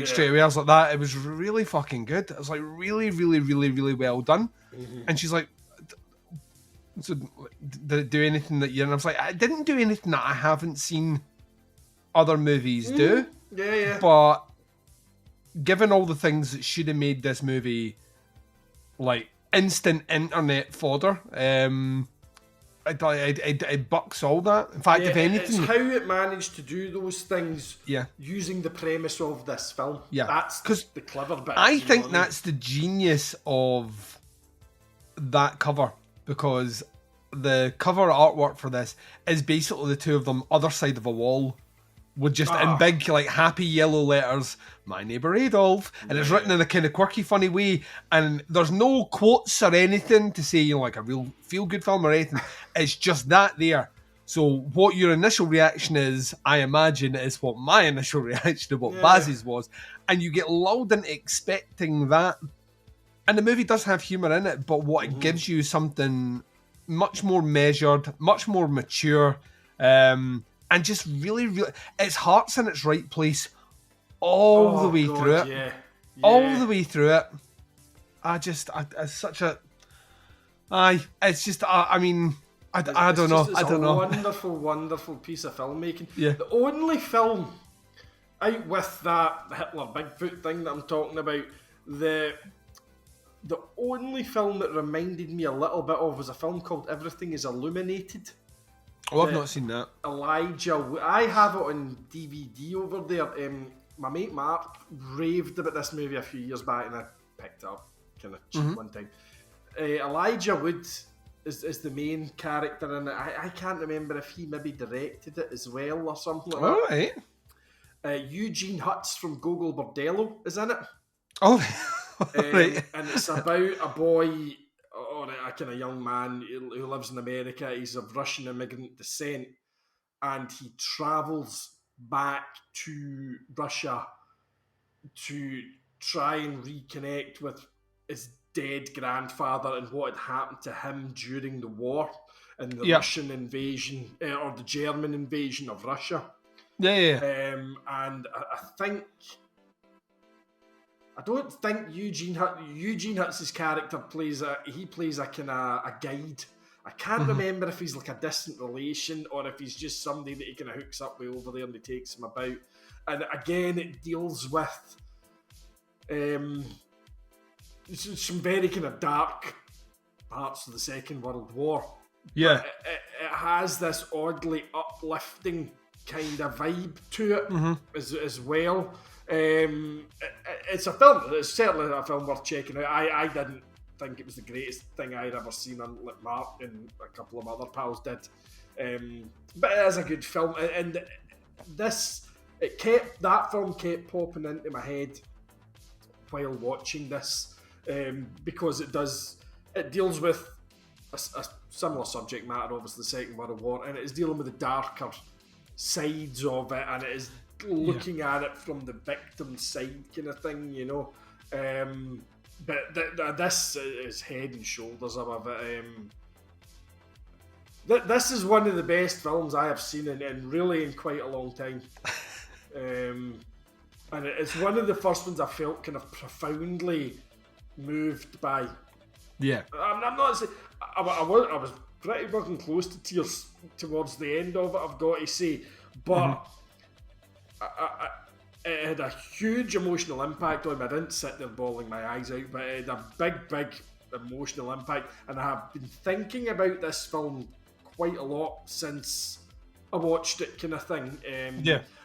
Speaker 1: Straight away, I was like that. It was really fucking good. It was like really well done. And she's like, so did it do anything that you? And I was like, I didn't do anything that I haven't seen other movies do.
Speaker 2: Yeah.
Speaker 1: But given all the things that should have made this movie like instant internet fodder, it bucks all that. In fact, if anything,
Speaker 2: it's how it managed to do those things.
Speaker 1: Yeah.
Speaker 2: Using the premise of this film.
Speaker 1: Yeah.
Speaker 2: That's the clever bit.
Speaker 1: I think that's the genius of that cover, because the cover artwork for this is basically the two of them other side of a wall with just in big like happy yellow letters, My Neighbor Adolf, and it's written in a kind of quirky funny way, and there's no quotes or anything to say, you know, like a real feel good film or anything. It's just that there. So what your initial reaction is, I imagine, is what my initial reaction to what Baz's was, and you get lulled into expecting that. And the movie does have humour in it, but what it gives you something much more measured, much more mature, and just really, its heart's in its right place all the way through it.
Speaker 2: Yeah.
Speaker 1: All the way through it. It's such a... it's just, I don't know.
Speaker 2: It's a wonderful, wonderful piece of filmmaking.
Speaker 1: Yeah.
Speaker 2: The only film, out with that Hitler Bigfoot thing that I'm talking about, the only film that reminded me a little bit of was a film called Everything is Illuminated.
Speaker 1: Oh, I've not seen that.
Speaker 2: Elijah, I have it on DVD over there. My mate Mark raved about this movie a few years back, and I picked it up kind of cheap one time. Elijah Wood is the main character in it. I can't remember if he maybe directed it as well or something like
Speaker 1: All
Speaker 2: that.
Speaker 1: right.
Speaker 2: Eugene Hutz from Gogol Bordello is in it.
Speaker 1: Oh, right.
Speaker 2: And it's about a boy or a kind of young man who lives in America. He's of Russian immigrant descent, and he travels back to Russia to try and reconnect with his dead grandfather and what had happened to him during the war and the Russian invasion or the German invasion of Russia.
Speaker 1: Yeah.
Speaker 2: And I don't think Eugene Hutz's character plays a kind of a guide. I can't remember if he's like a distant relation or if he's just somebody that he kind of hooks up with over there and he takes him about. And again, it deals with some very kind of dark parts of the Second World War.
Speaker 1: Yeah.
Speaker 2: But it has this oddly uplifting kind of vibe to it as well. It's a film. It's certainly a film worth checking out. I didn't think it was the greatest thing I'd ever seen, on like Mark and a couple of other pals did. But it is a good film, and that film kept popping into my head while watching this, because it deals with a similar subject matter, obviously the Second World War, and it is dealing with the darker sides of it, and it is looking at it from the victim side kind of thing, you know. But this is head and shoulders above it. This is one of the best films I have seen in really in quite a long time. And it's one of the first ones I felt kind of profoundly moved by.
Speaker 1: Yeah.
Speaker 2: I'm not saying I was pretty fucking close to tears towards the end of it, I've got to say, but it had a huge emotional impact on me. I didn't sit there bawling my eyes out, but it had a big emotional impact, and I have been thinking about this film quite a lot since I watched it, kind of thing.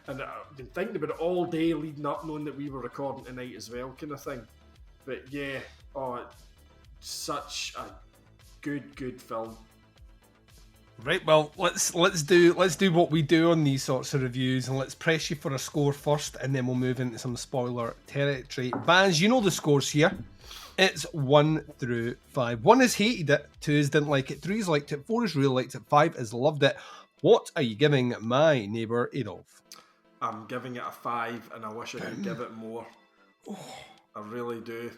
Speaker 2: And I've been thinking about it all day leading up, knowing that we were recording tonight as well, kind of thing. But yeah, such a good film.
Speaker 1: Right, well, let's do what we do on these sorts of reviews, and let's press you for a score first, and then we'll move into some spoiler territory. Baz, you know the scores here. It's 1 through 5. 1 is hated it, 2 is didn't like it, 3 is liked it, 4 is really liked it, 5 is loved it. What are you giving My Neighbor Adolf?
Speaker 2: I'm giving it a 5, and I wish I could give it more. I really do.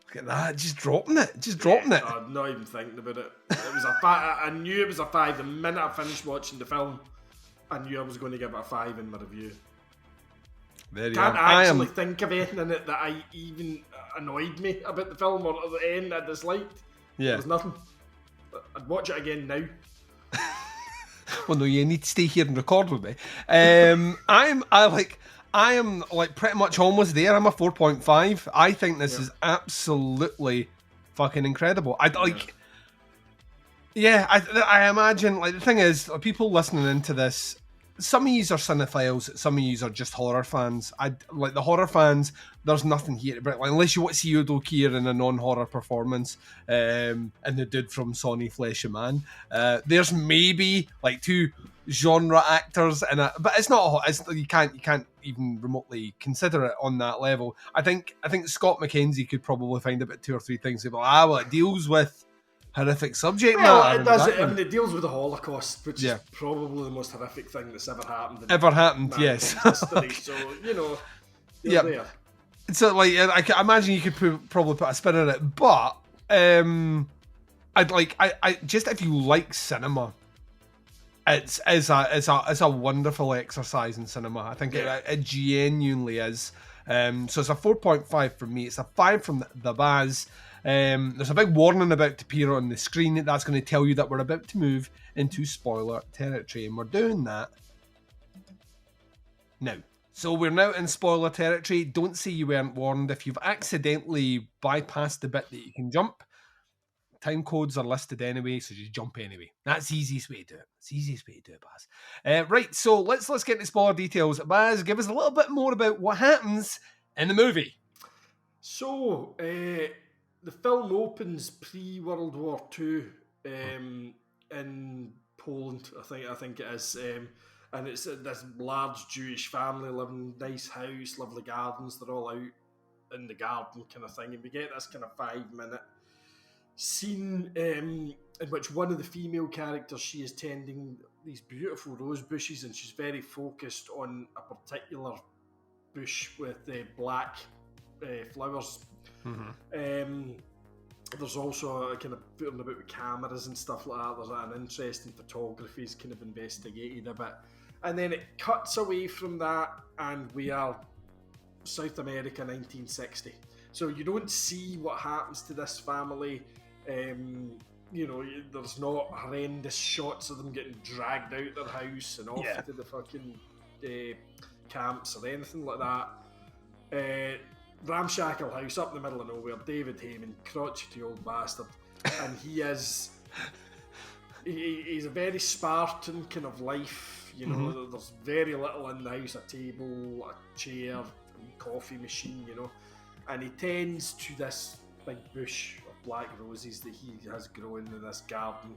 Speaker 1: Look at that, just dropping it.
Speaker 2: I'm not even thinking about it. It was a 5. I knew it was a 5 the minute I finished watching the film. I knew I was going to give it a 5 in my review. Can't actually think of anything in it that even annoyed me about the film or at the end I disliked.
Speaker 1: Yeah.
Speaker 2: There was nothing. I'd watch it again now.
Speaker 1: Well, no, you need to stay here and record with me. I am like pretty much almost there. I'm a 4.5. I think this is absolutely fucking incredible. I imagine, like, the thing is, people listening into this, some of yous are cinephiles, some of yous are just horror fans. Like the horror fans, there's nothing here, but like, unless you want to see Udo Kier in a non-horror performance, and the dude from Sonny Flesh and Man, there's maybe like 2 genre actors in it, but it's not. You can't even remotely consider it on that level. I think Scott McKenzie could probably find about 2 or 3 things about it deals with horrific subject matter.
Speaker 2: Well, it does. I mean, it deals with the Holocaust, which is probably the most horrific thing that's ever happened.
Speaker 1: Yes.
Speaker 2: History. So you're there.
Speaker 1: So like, I can imagine you could probably put a spin on it, but I just, if you like cinema, it's a wonderful exercise in cinema. I think it genuinely is. So it's a 4.5 from me. It's a 5 from the Baz. There's a big warning about to appear on the screen. That's going to tell you that we're about to move into spoiler territory, and we're doing that now. So we're now in spoiler territory. Don't say you weren't warned. If you've accidentally bypassed the bit that you can jump, time codes are listed anyway, so just jump anyway. That's the easiest way to do it. It's the easiest way to do it, Baz. Right, so let's get into spoiler details. Baz, give us a little bit more about what happens in the movie.
Speaker 2: So, the film opens pre-World War II in Poland, I think it is. And it's this large Jewish family living in a nice house, lovely gardens, they're all out in the garden kind of thing. And we get this kind of 5-minute scene in which one of the female characters, she is tending these beautiful rose bushes, and she's very focused on a particular bush with black flowers. There's also a kind of fooling about with cameras and stuff like that. There's an interest in photography is kind of investigated a bit. And then it cuts away from that, and we are South America 1960. So you don't see what happens to this family. There's not horrendous shots of them getting dragged out their house and off to the fucking camps or anything like that. Ramshackle house up in the middle of nowhere. David Heyman, crotchety old bastard, and he's a very Spartan kind of life. There's very little in the house: a table, a chair, a coffee machine. And he tends to this big bush of black roses that he has grown in this garden.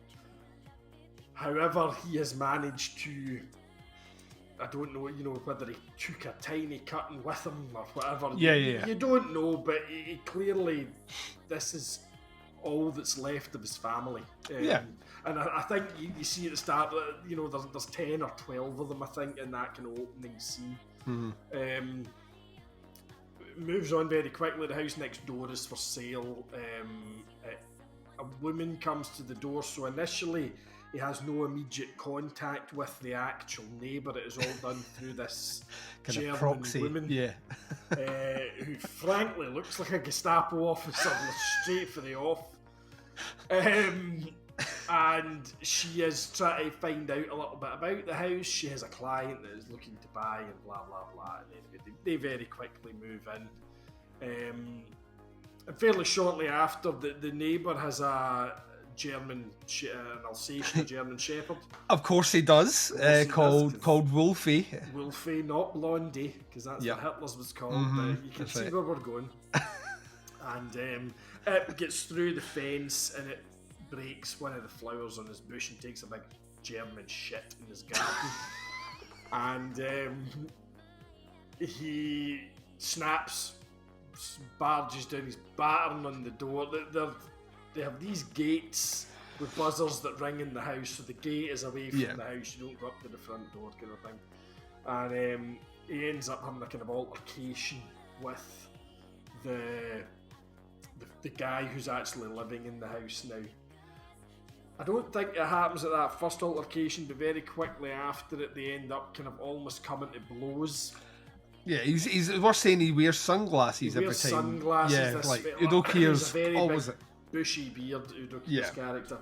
Speaker 2: However, he has managed to, I don't know, whether he took a tiny cutting with him or whatever. You don't know, but he clearly, this is all that's left of his family. And I think you see at the start that, there's 10 or 12 of them, I think, in that kind of opening scene. It moves on very quickly. The house next door is for sale. A woman comes to the door, so initially he has no immediate contact with the actual neighbour. It is all done through this
Speaker 1: kind
Speaker 2: German
Speaker 1: of proxy
Speaker 2: woman, who frankly looks like a Gestapo officer straight for the off. And she is trying to find out a little bit about the house. She has a client that is looking to buy and blah blah blah. And they very quickly move in. And fairly shortly after, the neighbour has a German, an Alsatian German Shepherd.
Speaker 1: Of course he does. Called Wolfie.
Speaker 2: Wolfie, not Blondie, because that's what Hitler's was called. You can see where we're going. And it gets through the fence and it breaks one of the flowers on his bush and takes a big German shit in his garden. And he snaps, barges down, he's battering on the door. They have these gates with buzzers that ring in the house, so the gate is away from the house, you don't go up to the front door kind of thing. And he ends up having a kind of altercation with the guy who's actually living in the house now. I don't think it happens at that first altercation, but very quickly after it, they end up kind of almost coming to blows.
Speaker 1: Yeah, he's we're saying he wears sunglasses every time.
Speaker 2: Sunglasses.
Speaker 1: Yeah, like Udoki's always
Speaker 2: bushy beard. Udoki's character.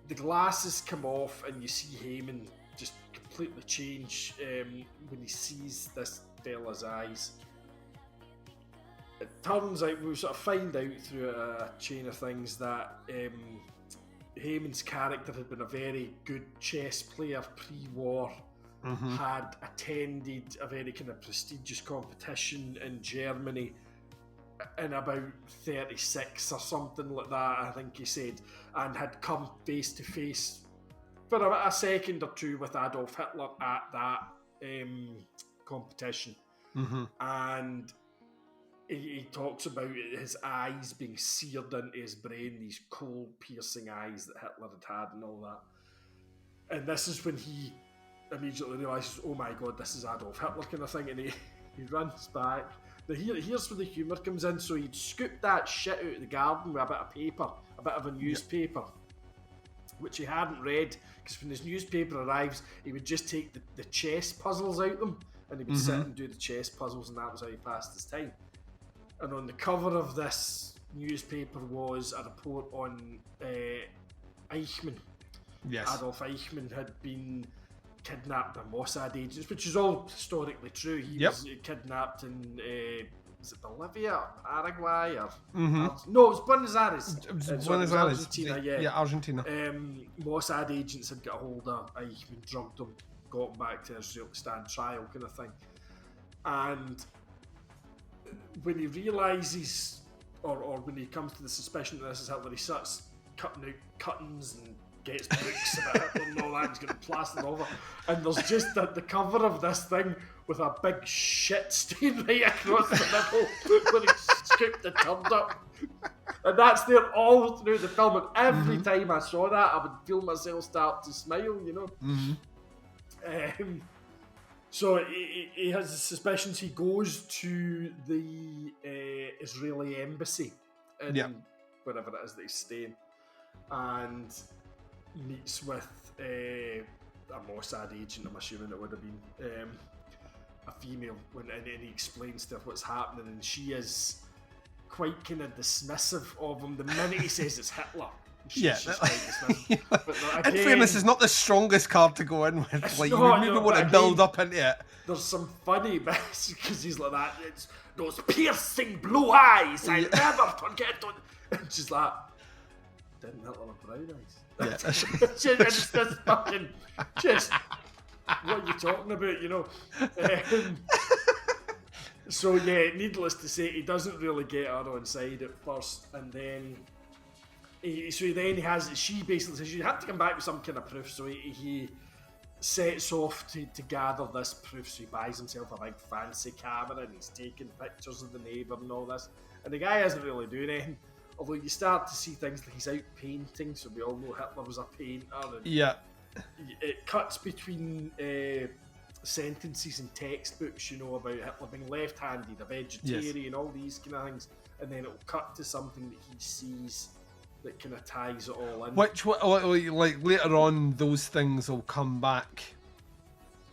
Speaker 2: The glasses come off, and you see Heyman just completely change when he sees this fella's eyes. It turns out, we sort of find out through a chain of things that Heyman's character had been a very good chess player pre-war, had attended a very kind of prestigious competition in Germany in about 36 or something like that, I think he said, and had come face to face for about a second or two with Adolf Hitler at that competition. And he talks about his eyes being seared into his brain, these cold, piercing eyes that Hitler had and all that. And this is when he immediately realises, oh my god, this is Adolf Hitler kind of thing, and he runs back. Now here's where the humour comes in. So he'd scooped that shit out of the garden with a bit of paper, a bit of a newspaper, which he hadn't read, because when his newspaper arrives, he would just take the chess puzzles out of them, and he would sit and do the chess puzzles, and that was how he passed his time. And on the cover of this newspaper was a report on Eichmann.
Speaker 1: Yes.
Speaker 2: Adolf Eichmann had been kidnapped by Mossad agents, which is all historically true. He was kidnapped and is it Bolivia, Paraguay, or no, it was Buenos Aires.
Speaker 1: Buenos Aires.
Speaker 2: Argentina,
Speaker 1: Yeah, Argentina.
Speaker 2: Mossad agents had got a hold of. He'd been drugged him, got him back to Israel to stand trial, kind of thing. And when he realises, or when he comes to the suspicion that this is Hitler, he starts cutting out cuttings and gets books about Hitler and all that. He's going to plaster them over. And there's just the cover of this thing with a big shit stain right across the middle when he scooped the turd up. And that's there all through the film. And every time I saw that, I would feel myself start to smile, you know. So he has the suspicions. He goes to the Israeli embassy in wherever it is that he's staying, and meets with a Mossad agent. I'm assuming it would have been a female, and then he explains to her what's happening, and she is quite kind of dismissive of him the minute he says it's Hitler. She's quite dismissive. But again,
Speaker 1: in fairness, it's not the strongest card to go in with. Like, you maybe want to build up into it.
Speaker 2: There's some funny bits because he's like that. It's those piercing blue eyes. I never forget. And she's like, didn't Hitler have brown eyes? Yeah. It's this fucking just what are you talking about, you know? So yeah, needless to say, he doesn't really get her on side at first, and then she basically says you have to come back with some kind of proof. So he sets off to gather this proof. So he buys himself a big fancy camera and he's taking pictures of the neighbour and all this. And the guy isn't really doing anything. Although you start to see things like he's out painting. So we all know Hitler was a painter. And it cuts between sentences and textbooks, you know, about Hitler being left-handed, a vegetarian, all these kind of things. And then it'll cut to something that he sees that kind of ties it all in.
Speaker 1: Which, like later on, those things will come back.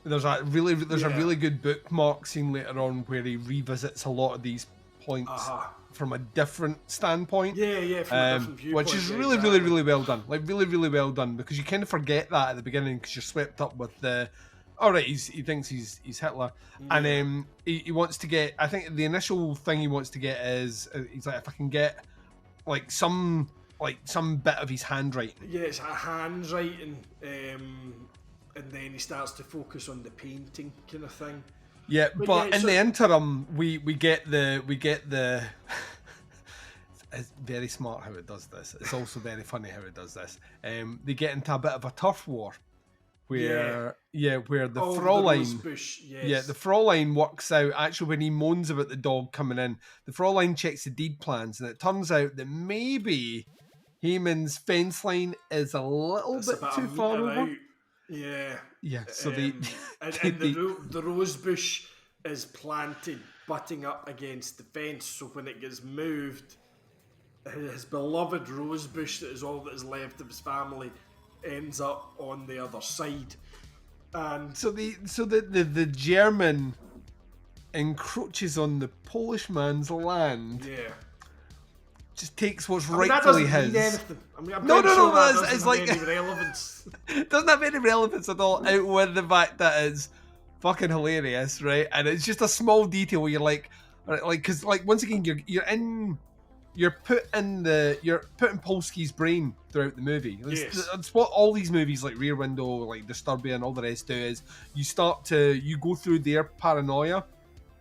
Speaker 1: There's a really good bookmark scene later on where he revisits a lot of these points from a different standpoint.
Speaker 2: From a different viewpoint.
Speaker 1: Which is really well done. Like really well done, because you kind of forget that at the beginning because you're swept up with the. All right, he thinks he's Hitler, and he wants to get. I think the initial thing he wants to get is he's like, if I can get like some bit of his handwriting. Yeah,
Speaker 2: it's a handwriting, and then he starts to focus on the painting kind of thing.
Speaker 1: Yeah, but in the interim, we get the. It's very smart how it does this. It's also very funny how it does this. They get into a bit of a turf war, where the Fraulein, the Fraulein works out, actually when he moans about the dog coming in, the Fraulein checks the deed plans, and it turns out that maybe Heyman's fence line is a little bit too far over. Yeah. So
Speaker 2: the rose bush is planted, butting up against the fence. So when it gets moved, his beloved rose bush, that is all that is left of his family, ends up on the other side. And
Speaker 1: so the German encroaches on the Polish man's land.
Speaker 2: Yeah.
Speaker 1: Just takes what's rightfully his. It's like
Speaker 2: any relevance.
Speaker 1: It doesn't have any relevance at all, out with the fact that it's fucking hilarious, right? And it's just a small detail where you're like, because like once again you're putting Polsky's brain throughout the movie. It's what all these movies like Rear Window, like Disturbia, and all the rest do is you go through their paranoia.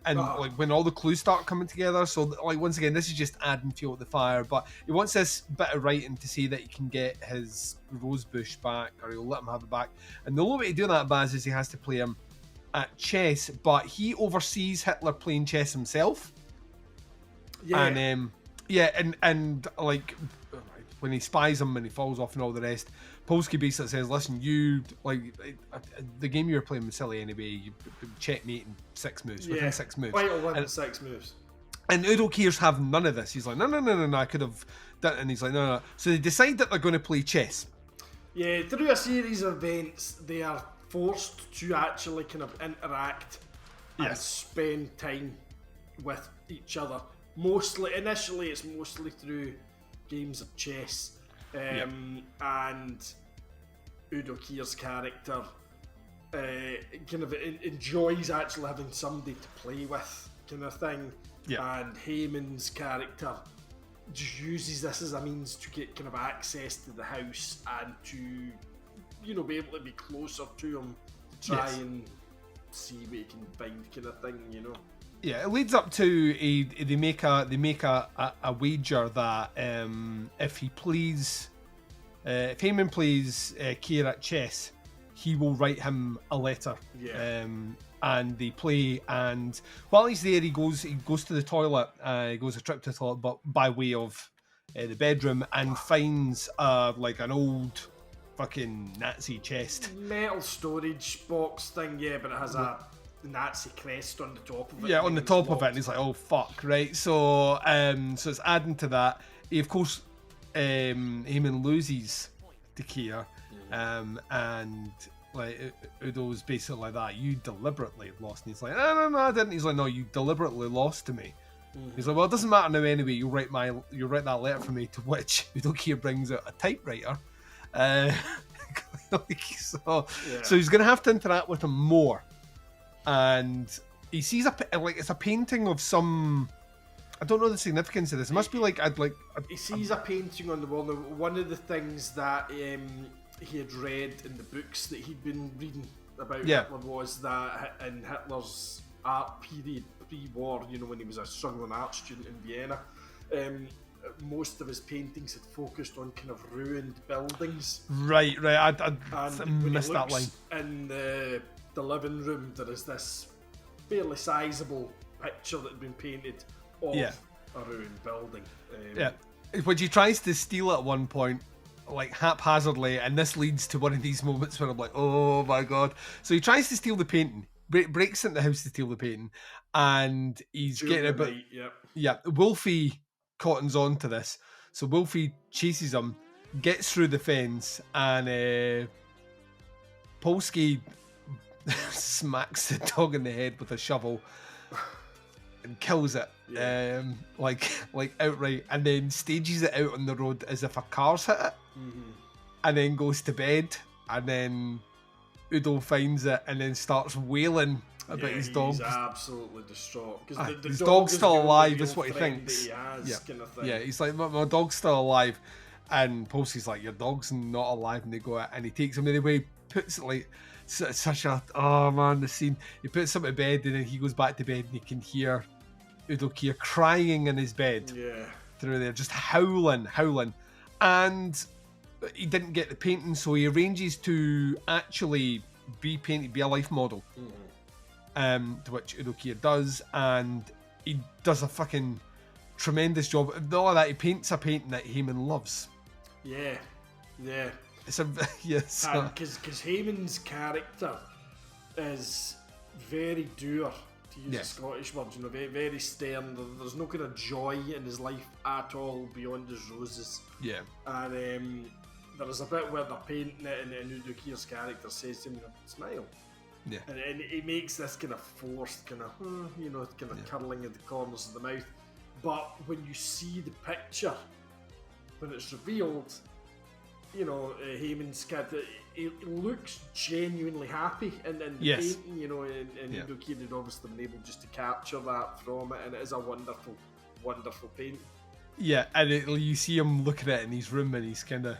Speaker 1: And like when all the clues start coming together, so like once again, this is just adding fuel to the fire. But he wants this bit of writing to see that he can get his rosebush back, or he'll let him have it back. And the only way to do that, Baz, is he has to play him at chess. But he oversees Hitler playing chess himself. Yeah. And like when he spies him and he falls off and all the rest, Polsky basically says, listen, you, like, the game you were playing was silly anyway. You checkmate in 6 moves, within 6 moves.
Speaker 2: White will win in 6 moves.
Speaker 1: And Udo Kier's have none of this. He's like, no, I could have done it. And he's like, no. So they decide that they're going to play chess.
Speaker 2: Yeah, through a series of events, they are forced to actually kind of interact and spend time with each other. Initially, it's mostly through games of chess. And Udo Kier's character kind of enjoys actually having somebody to play with, kind of thing.
Speaker 1: Yeah.
Speaker 2: And Heyman's character just uses this as a means to get kind of access to the house and to, you know, be able to be closer to him, to try and see what he can find, kind of thing, you know.
Speaker 1: Yeah, it leads up to they make a wager that if Heyman plays Keir at chess, he will write him a letter.
Speaker 2: Yeah.
Speaker 1: And they play, and while he's there, he goes to the toilet. He goes a trip to the toilet, but by way of the bedroom, and finds like an old fucking Nazi chest.
Speaker 2: Metal storage box thing, but it has a Nazi crest on the top of it.
Speaker 1: Yeah, on the top of it, and he's like, "Oh fuck!" Right, so so it's adding to that. He, of course, Heyman loses to Keir, and like Udo's basically like that. You deliberately lost, and he's like, "No, I didn't." He's like, "No, you deliberately lost to me." He's like, "Well, it doesn't matter now anyway. You'll write that letter for me." To which Udo Kier brings out a typewriter. So he's gonna have to interact with him more. And he sees it's a painting of some. I don't know the significance of this. It must be
Speaker 2: he sees a painting on the wall. Now, one of the things that he had read in the books that he'd been reading about Hitler was that in Hitler's art period, pre-war, you know, when he was a struggling art student in Vienna, most of his paintings had focused on kind of ruined buildings.
Speaker 1: Right. I missed that line.
Speaker 2: In the living room, there is this fairly sizable picture that had been painted of a ruined building.
Speaker 1: When he tries to steal it at one point, like haphazardly, and this leads to one of these moments where I'm like, oh my god. So he tries to steal the painting, breaks into the house to steal the painting, and he's getting a bit. Wolfie cottons on to this, so Wolfie chases him, gets through the fence, and Polsky smacks the dog in the head with a shovel and kills it, like outright, and then stages it out on the road as if a car's hit it, and then goes to bed, and then Udo finds it and then starts wailing about his dog.
Speaker 2: He's absolutely distraught because
Speaker 1: his dog's still alive. That's what he thinks.
Speaker 2: Kind of thing.
Speaker 1: He's like, my dog's still alive, and Polsky's like, your dog's not alive, and they go out and he takes him anyway, puts it like such a the scene. He puts him to bed, and then he goes back to bed, and you can hear Udo Kier crying in his bed through there, just howling, and he didn't get the painting, so he arranges to actually be painted, be a life model. To which Udo Kier does, and he does a fucking tremendous job. Not only that, he paints a painting that Heyman loves.
Speaker 2: Yeah.
Speaker 1: It's a because
Speaker 2: Heyman's character is very dour, to use a Scottish word, you know, very, very stern. There's no kind of joy in his life at all beyond his roses. Yeah. And there is a bit where they're painting it, and Udo Kier's character says to him, "Smile." Yeah. And he makes this kind of forced, kind of, curling at the corners of the mouth. But when you see the picture, when it's revealed, you know, Heyman's cat, it looks genuinely happy in the painting, you know, and Udo Kier had obviously been able just to capture that from it, and it is a wonderful, wonderful painting. Yeah, and you see him looking at it in his room, and he's kind of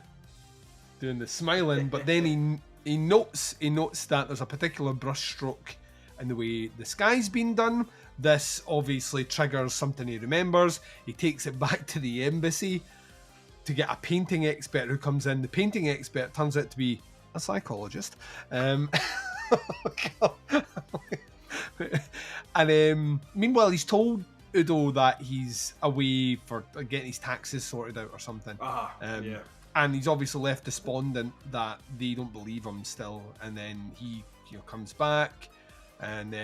Speaker 2: doing the smiling, but then he notes that there's a particular brush stroke in the way the sky's been done. This obviously triggers something he remembers. He takes it back to the embassy to get a painting expert who comes in. The painting expert turns out to be a psychologist. And meanwhile, he's told Udo that he's away for getting his taxes sorted out or something. And he's obviously left despondent that they don't believe him still. And then he comes back and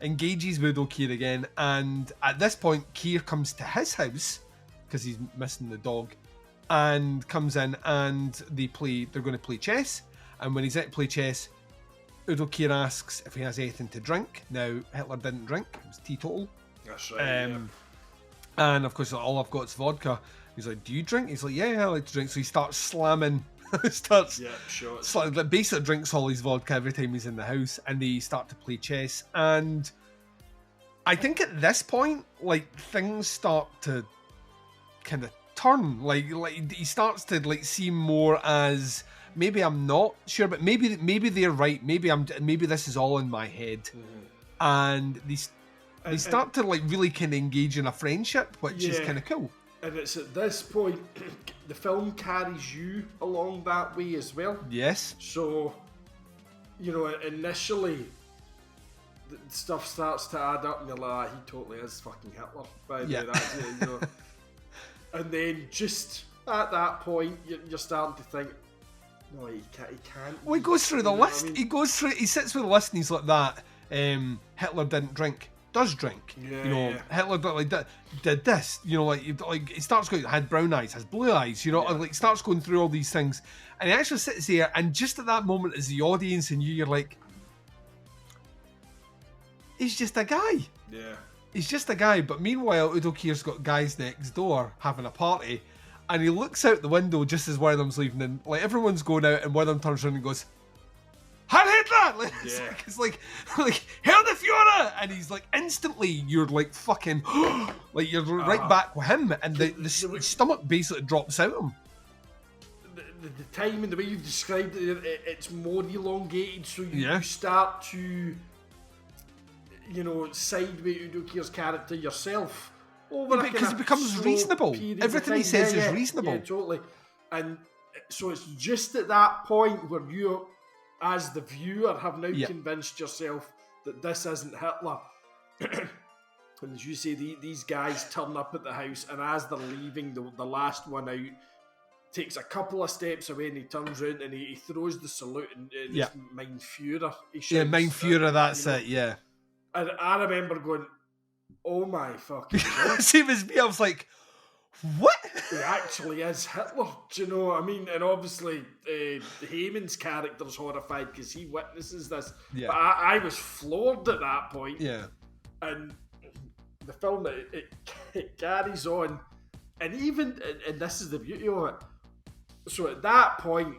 Speaker 2: engages with Udo Kier again. And at this point, Kier comes to his house because he's missing the dog, and comes in, and they're going to play chess. And when he's at play chess, Udo Kier asks if he has anything to drink. Now, Hitler didn't drink. It was teetotal. That's right, And of course, all I've got is vodka. He's like, do you drink? He's like, yeah, I like to drink. So he starts slamming
Speaker 1: starts.
Speaker 2: Yeah, sure.
Speaker 1: Basically drinks all his vodka every time he's in the house, and they start to play chess. And I think at this point, like, things start to kind of turn. Like he starts to like seem more as, maybe I'm not sure, but maybe they're right. Maybe this is all in my head, and they start to like really kind of engage in a friendship, which is kind of cool.
Speaker 2: And it's at this point the film carries you along that way as well.
Speaker 1: Yes.
Speaker 2: So, you know, initially the stuff starts to add up, and you're like, he totally is fucking Hitler. By the way, that's it, you know. And then just at that point, you're starting to think, no, he can't.
Speaker 1: Well, he goes through the list. I mean? He sits with the list, and he's like that. Hitler didn't drink. Does drink, Hitler did this, he starts going, had brown eyes, has blue eyes, and like starts going through all these things, and he actually sits there, and just at that moment, as the audience and you're like, he's just a guy.
Speaker 2: Yeah.
Speaker 1: He's just a guy, but meanwhile, Udo Kier's got guys next door having a party, and he looks out the window just as one of them's leaving, and like everyone's going out, and one of them turns around and goes, Heil Hitler! It's like Heil the Führer! And he's like, instantly, you're like fucking, like you're right back with him, and the stomach basically drops out of him.
Speaker 2: The time and the way you've described it, it's more elongated, so you start to, side with Udo Kier's character yourself.
Speaker 1: Because it becomes reasonable. Everything he says is reasonable.
Speaker 2: Yeah, totally. And so it's just at that point where you, as the viewer, have now convinced yourself that this isn't Hitler. And as you say, these guys turn up at the house, and as they're leaving, the last one out takes a couple of steps away, and he turns around and he throws the salute, and it's Mein Führer.
Speaker 1: Mein Führer, that's it, yeah.
Speaker 2: And I remember going, oh my fucking God.
Speaker 1: Same as me, I was like, what?
Speaker 2: He actually is Hitler, do you know what I mean? And obviously, Heyman's character's horrified because he witnesses this. Yeah. But I was floored at that point.
Speaker 1: Yeah.
Speaker 2: And the film, it carries on. And even, and this is the beauty of it, so at that point,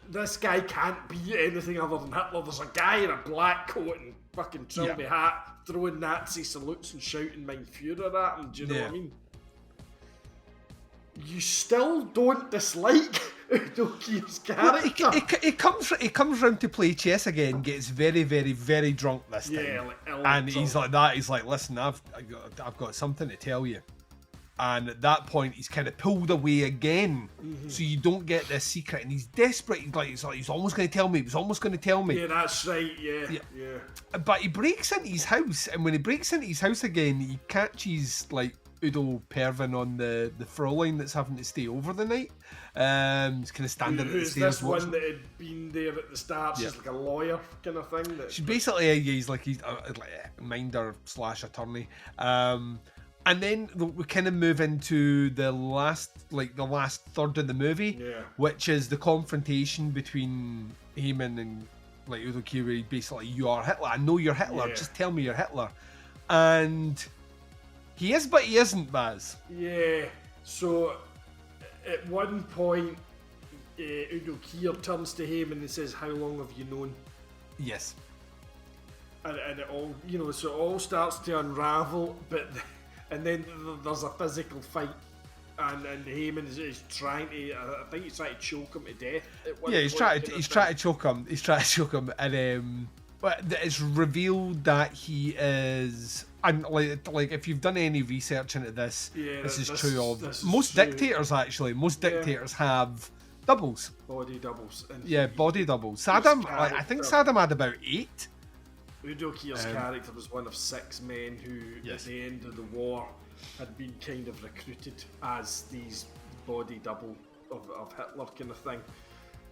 Speaker 2: this guy can't be anything other than Hitler. There's a guy in a black coat and fucking trilby hat throwing Nazi salutes and shouting Mein Führer at him. Do you know what I mean? You still don't dislike Udo Kier's character.
Speaker 1: He comes round to play chess again, gets very, very, very drunk this time.
Speaker 2: Yeah, like
Speaker 1: and he's like that. He's like, listen, I've got something to tell you. And at that point, he's kind of pulled away again, so you don't get this secret. And he's desperate. He's almost going to tell me. He was almost going to tell me.
Speaker 2: Yeah, that's right. Yeah.
Speaker 1: But he breaks into his house, and when he breaks into his house again, he catches like Udo Pervin on the Fraulein that's having to stay over the night. He's kind of standing at the stairs.
Speaker 2: This one that had been there at the start? She's like a lawyer kind of thing.
Speaker 1: She's basically he's like a minder / attorney. And then we kind of move into the last third of the movie, which is the confrontation between Heyman and like Udo Kier. Basically, you are Hitler. I know you're Hitler. Just tell me you're Hitler. And he is, but he isn't, Baz.
Speaker 2: Yeah. So at one point, Udo Kier turns to Heyman and says, "How long have you known?"
Speaker 1: Yes.
Speaker 2: And it all, so it all starts to unravel, and then there's a physical fight, and Heyman is trying to, I think he's trying to choke him to death.
Speaker 1: He's trying to choke him. He's trying to choke him, and but it's revealed that he is. And like if you've done any research into this, this is true of most dictators. Actually, most dictators have doubles,
Speaker 2: body doubles.
Speaker 1: And body doubles. Saddam, I think Saddam had about 8.
Speaker 2: Udo Kier's character was one of 6 men who, at the end of the war, had been kind of recruited as these body double of Hitler kind of thing.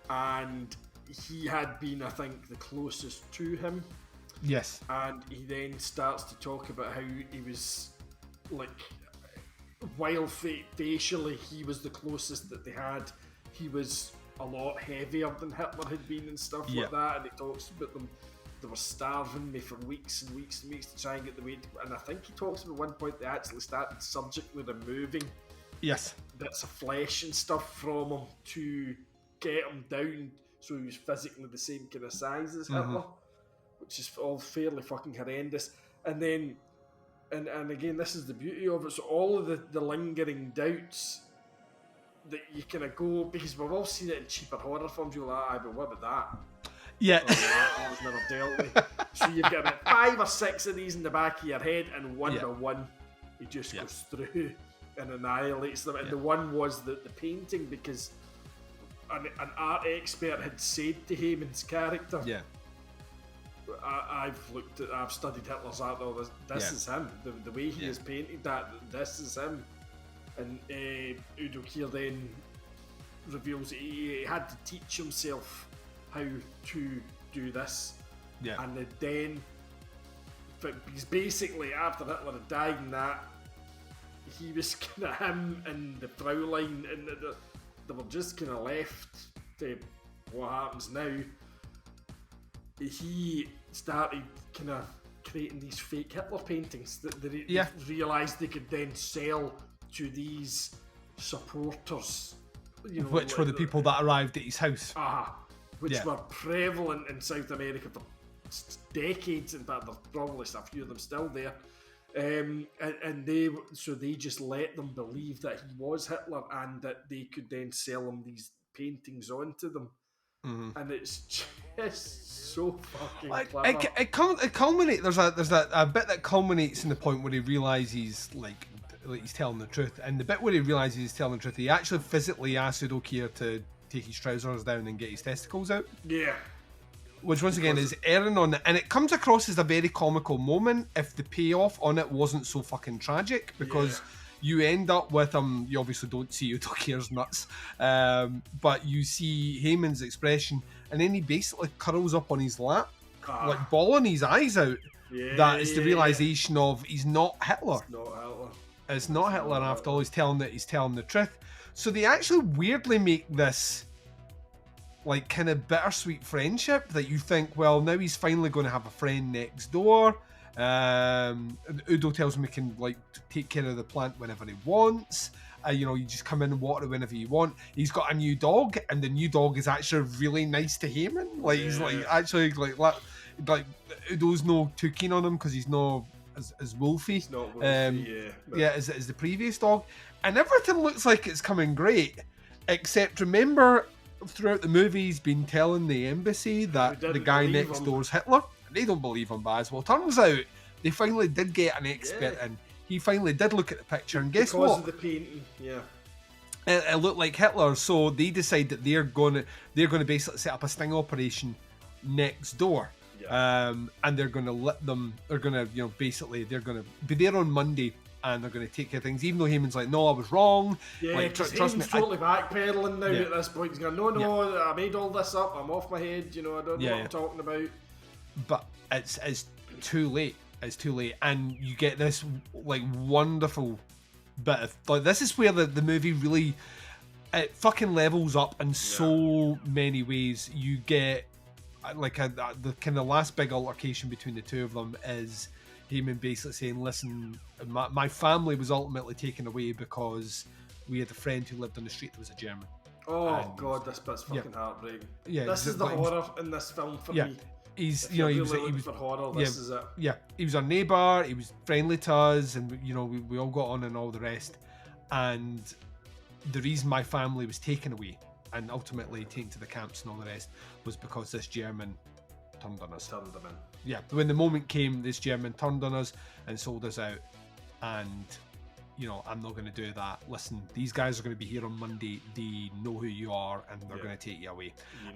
Speaker 2: And he had been, I think, the closest to him.
Speaker 1: Yes.
Speaker 2: And he then starts to talk about how he was, like, while facially he was the closest that they had, he was a lot heavier than Hitler had been and stuff like that. And he talks about them. They were starving me for weeks and weeks and weeks to try and get the weight. And I think he talks about one point they actually started surgically removing
Speaker 1: Yes.
Speaker 2: bits of flesh and stuff from him to get him down so he was physically the same kind of size as Hitler, which is all fairly fucking horrendous. And then, and again, this is the beauty of it. So all of the lingering doubts that you kind of go, because we've all seen it in cheaper horror films, you're like, but what about that?
Speaker 1: Yeah.
Speaker 2: Oh, that was never dealt with. So you've got about 5 or 6 of these in the back of your head, and one by one, he just goes through and annihilates them. And the one was the painting, because an art expert had said to Heyman's character, I've studied Hitler's art, this is him. The way he has painted that, this is him. And Udo Kier then reveals he had to teach himself how to do this. Yeah. And then, because basically after Hitler had died and that, he was kind of him and the Fraulein, and they were just kind of left to what happens now. He started kind of creating these fake Hitler paintings that they realised they could then sell to these supporters,
Speaker 1: which were the people that arrived at his house.
Speaker 2: Which were prevalent in South America for decades. In fact, there's probably a few of them still there. And they just let them believe that he was Hitler, and that they could then sell him these paintings onto them. And it's just so fucking clever.
Speaker 1: It culminates. There's a bit that culminates in the point where he realizes like he's telling the truth, and the bit where he realizes he's telling the truth, he actually physically asks Udo Kier to take his trousers down and get his testicles out.
Speaker 2: Yeah.
Speaker 1: Which once again is erring on it, and it comes across as a very comical moment if the payoff on it wasn't so fucking tragic, because you end up with you obviously don't see Udo Kier's nuts, but you see Heyman's expression, and then he basically curls up on his lap, like bawling his eyes out. That is the realization of he's not Hitler. It's not Hitler after all. He's telling the truth. So they actually weirdly make this like kind of bittersweet friendship that you think, well, now he's finally going to have a friend next door. Udo tells him he can like take care of the plant whenever he wants. You just come in and water it whenever you want. He's got a new dog, and the new dog is actually really nice to Heyman. Like he's like actually like Udo's no too keen on him because he's no as wolfy.
Speaker 2: He's not wolfy,
Speaker 1: as the previous dog, and everything looks like it's coming great. Except remember, throughout the movie, he's been telling the embassy that the guy next door's Hitler. They don't believe him, Baz. Well, turns out they finally did get an expert in. He finally did look at the picture, and guess what?
Speaker 2: Because of the painting,
Speaker 1: it looked like Hitler. So they decide that they're going to basically set up a sting operation next door, and they're going to let them. They're going to, basically, they're going to be there on Monday, and they're going to take care of things. Even though Heyman's like, no, I was wrong.
Speaker 2: Yeah,
Speaker 1: like,
Speaker 2: trust me, totally backpedaling now at this point. He's going, no, I made all this up. I'm off my head. I don't know what I'm talking about.
Speaker 1: But it's too late. It's too late, and you get this like wonderful bit of like this is where the movie really it fucking levels up in so many ways. You get like the kind of last big altercation between the two of them is Heyman basically saying, "Listen, my family was ultimately taken away because we had a friend who lived on the street that was a German."
Speaker 2: Oh God, this bit's fucking heartbreaking. Yeah, this is the horror in this film for me.
Speaker 1: He's, he was
Speaker 2: for horror. This is it.
Speaker 1: Yeah, he was our neighbour. He was friendly to us, and we all got on and all the rest. And the reason my family was taken away and ultimately taken to the camps and all the rest was because this German turned on us.
Speaker 2: Turned them in.
Speaker 1: Yeah, when the moment came, this German turned on us and sold us out. And I'm not going to do that. Listen, these guys are going to be here on Monday. They know who you are, and they're going to take you away.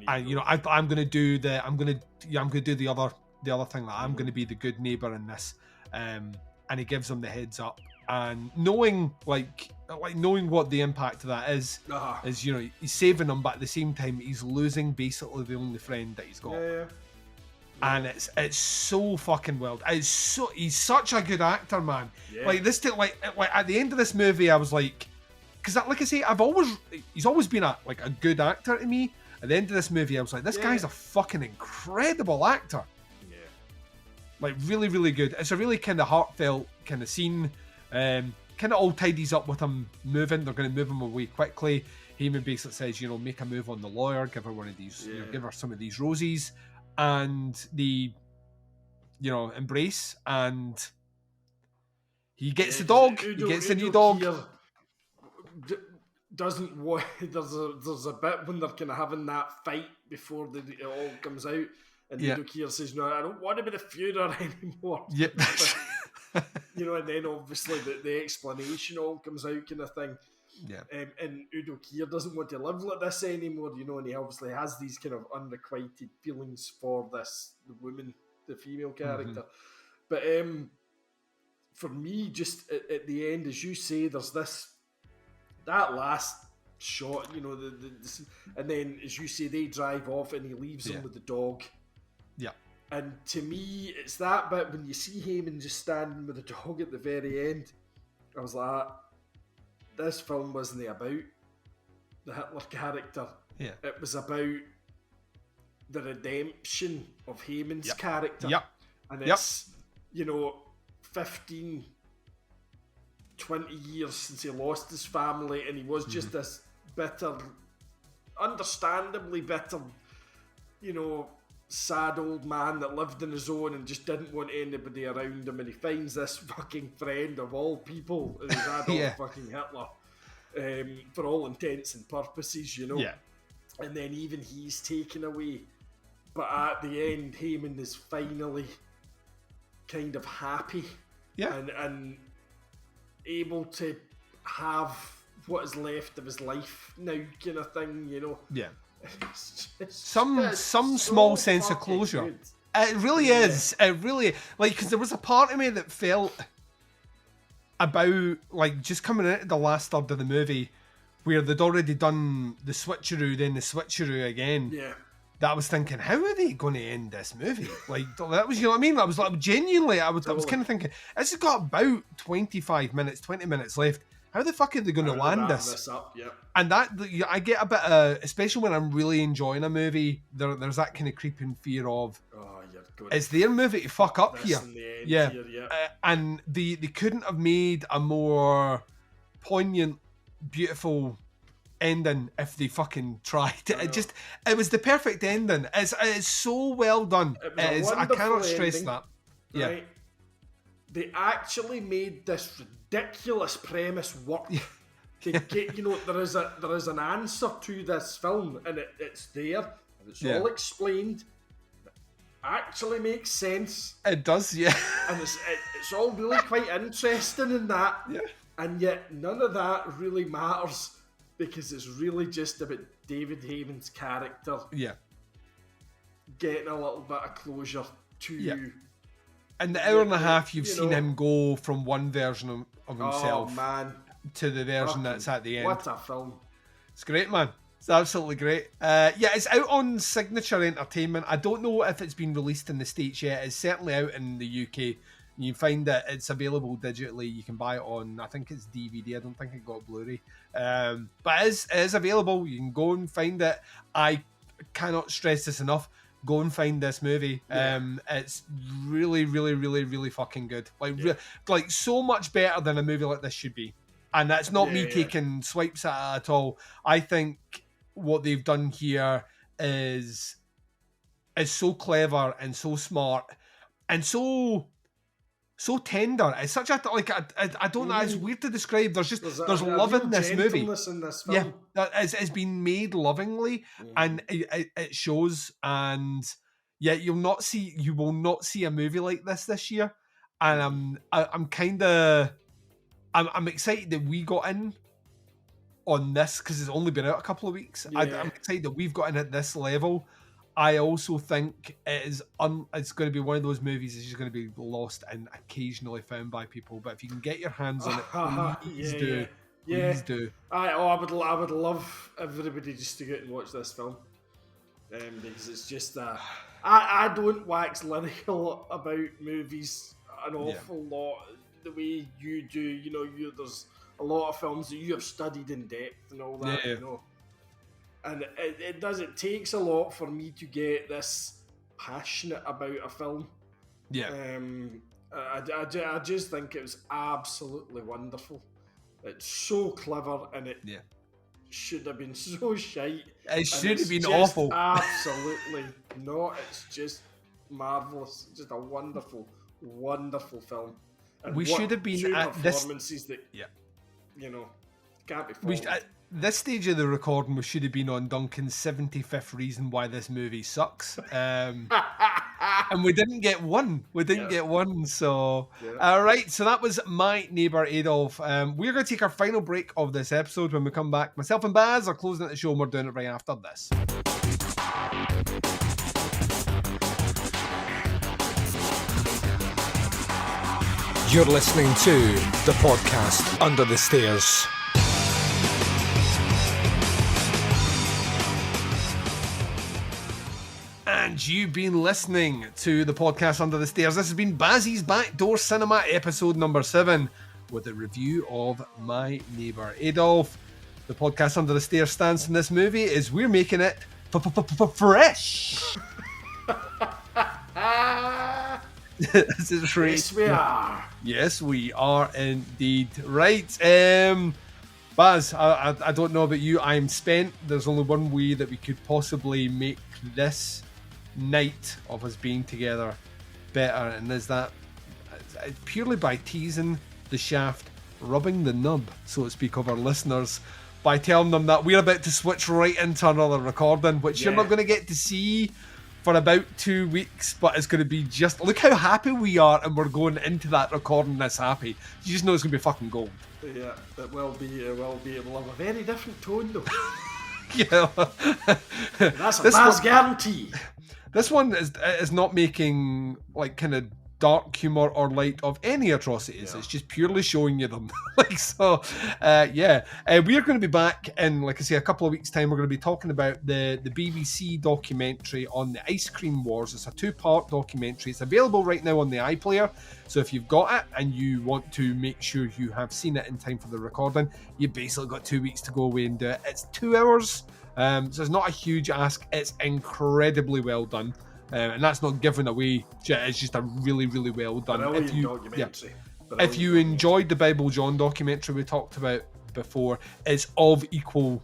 Speaker 1: And I'm going to do the other thing. That I'm going to be the good neighbor in this. And he gives them the heads up. And knowing knowing what the impact of that is he's saving them, but at the same time he's losing basically the only friend that he's got.
Speaker 2: Yeah.
Speaker 1: And it's so fucking well. He's such a good actor, man. Yeah. Like this, like at the end of this movie, I was like, because like I say, he's always been a good actor to me. At the end of this movie, I was like, this guy's a fucking incredible actor. Yeah. Like really, really good. It's a really kind of heartfelt kind of scene. Kind kind of all tidies up with him moving. They're going to move him away quickly. Heyman basically says, make a move on the lawyer, give her one of these, give her some of these roses, and the, embrace, and he gets the dog. He gets the new dog.
Speaker 2: Doesn't want. There's a bit when they're kind of having that fight before it all comes out, and Udo Kier says, "No, I don't want to be the Führer anymore."
Speaker 1: Yep.
Speaker 2: And then obviously the explanation all comes out, kind of thing.
Speaker 1: Yeah.
Speaker 2: And Udo Kier doesn't want to live like this anymore, and he obviously has these kind of unrequited feelings for the woman, the female character. But for me, just at the end, as you say, there's that last shot, and then as you say, they drive off and he leaves him with the dog.
Speaker 1: Yeah.
Speaker 2: And to me, it's that bit when you see Heyman just standing with the dog at the very end. I was like, this film wasn't about the Hitler character.
Speaker 1: Yeah.
Speaker 2: It was about the redemption of Heyman's character.
Speaker 1: Yep.
Speaker 2: And it's, 15, 20 years since he lost his family, and he was just this bitter, understandably bitter, sad old man that lived on his own and just didn't want anybody around him, and he finds this fucking friend of all people, and he's Adolf fucking Hitler, for all intents and purposes, Yeah. And then even he's taken away, but at the end, Heyman is finally kind of happy, and able to have what is left of his life now, kind of thing,
Speaker 1: Yeah.
Speaker 2: Some
Speaker 1: small sense of closure. Good. It really is. It really, because there was a part of me that felt about, just coming into the last third of the movie where they'd already done the switcheroo, then the switcheroo again.
Speaker 2: Yeah.
Speaker 1: That I was thinking, how are they going to end this movie? That was, what I mean? I was genuinely, I was kind of thinking, this has got about 20 minutes left. How the fuck are they going to land this?
Speaker 2: Up, yeah.
Speaker 1: And that, I get a bit of, especially when I'm really enjoying a movie, there's that kind of creeping fear of, it's their movie to fuck up here.
Speaker 2: Here,
Speaker 1: and they couldn't have made a more poignant, beautiful ending if they fucking tried. It was the perfect ending. It's so well done. I cannot stress
Speaker 2: ending,
Speaker 1: that.
Speaker 2: Right?
Speaker 1: Yeah.
Speaker 2: They actually made this ridiculous premise work. To get, there is an answer to this film, and it's there, and it's all explained. It actually makes sense.
Speaker 1: It does, yeah.
Speaker 2: And it's all really quite interesting in that.
Speaker 1: Yeah.
Speaker 2: And yet none of that really matters, because it's really just about David Heyman's character.
Speaker 1: Yeah.
Speaker 2: Getting a little bit of closure to you.
Speaker 1: And the hour and a half you've seen him go from one version of himself to the version that's at the end.
Speaker 2: What a film.
Speaker 1: It's great, man. It's absolutely great. It's out on Signature Entertainment. I don't know if it's been released in the States yet. It's certainly out in the UK. You can find it. It's available digitally. You can buy it on, I think it's DVD. I don't think it got Blu-ray. But it is available. You can go and find it. I cannot stress this enough. Go and find this movie. It's really, really, really, really fucking good. Like so much better than a movie like this should be. And that's not me taking swipes at it at all. I think what they've done here is so clever and so smart and so tender. It's such a I don't know. It's weird to describe. There's love in this movie.
Speaker 2: In this film.
Speaker 1: Yeah, it's been made lovingly, and it shows. And you will not see a movie like this year. And I'm excited that we got in on this because it's only been out a couple of weeks. I'm excited that we've got in at this level. I also think it's going to be one of those movies that's just going to be lost and occasionally found by people. But if you can get your hands on it, please do. Please do.
Speaker 2: I would love everybody just to get and watch this film, because it's just I don't wax lyrical about movies an awful lot the way you do. There's a lot of films that you have studied in depth and all that, And it takes a lot for me to get this passionate about a film.
Speaker 1: Yeah.
Speaker 2: I just think it was absolutely wonderful. It's so clever, and it
Speaker 1: Yeah.
Speaker 2: should have been so shite.
Speaker 1: It should have been
Speaker 2: just
Speaker 1: awful.
Speaker 2: Absolutely not. It's just marvellous. Just a wonderful, wonderful film. And
Speaker 1: We
Speaker 2: what
Speaker 1: should have been
Speaker 2: two
Speaker 1: at this.
Speaker 2: performances that,
Speaker 1: Yeah.
Speaker 2: can't be
Speaker 1: We,
Speaker 2: faulted.
Speaker 1: at this stage of the recording, we should have been on Duncan's 75th reason why this movie sucks. And we didn't get one. So, all right. So that was My Neighbor Adolf. We're going to take our final break of this episode. When we come back, myself and Baz are closing out the show, and we're doing it right after this.
Speaker 7: You're listening to the podcast Under the Stairs.
Speaker 1: And you've been listening to the podcast Under the Stairs. This has been Bazzy's Backdoor Cinema, episode number 7, with a review of My Neighbor Adolf. The podcast Under the Stairs stance in this movie is we're making it fresh. This is right.
Speaker 2: Yes, we are.
Speaker 1: Yes, we are indeed. Right. Baz, I don't know about you. I'm spent. There's only one way that we could possibly make this night of us being together better, and is that purely by teasing the shaft, rubbing the nub, so to speak, of our listeners, by telling them that we're about to switch right into another recording, which you're not going to get to see for about 2 weeks, but it's going to be just, look how happy we are, and we're going into that recording this happy. You just know it's going to be fucking gold.
Speaker 2: Yeah, it will be. It will have a very different tone, though.
Speaker 1: Yeah.
Speaker 2: That's a Baz guarantee.
Speaker 1: This one is not making like kind of dark humor or light of any atrocities. It's just purely showing you them. We're going to be back in, like I say, a couple of weeks' time. We're going to be talking about the BBC documentary on the Ice Cream Wars. It's a 2-part documentary. It's available right now on the iPlayer. So if you've got it and you want to make sure you have seen it in time for the recording, you've basically got 2 weeks to go away and do it. It's 2 hours. So it's not a huge ask. It's incredibly well done. And that's not given away. It's just a really, really well done. If you enjoyed the Bible John documentary we talked about before, it's of equal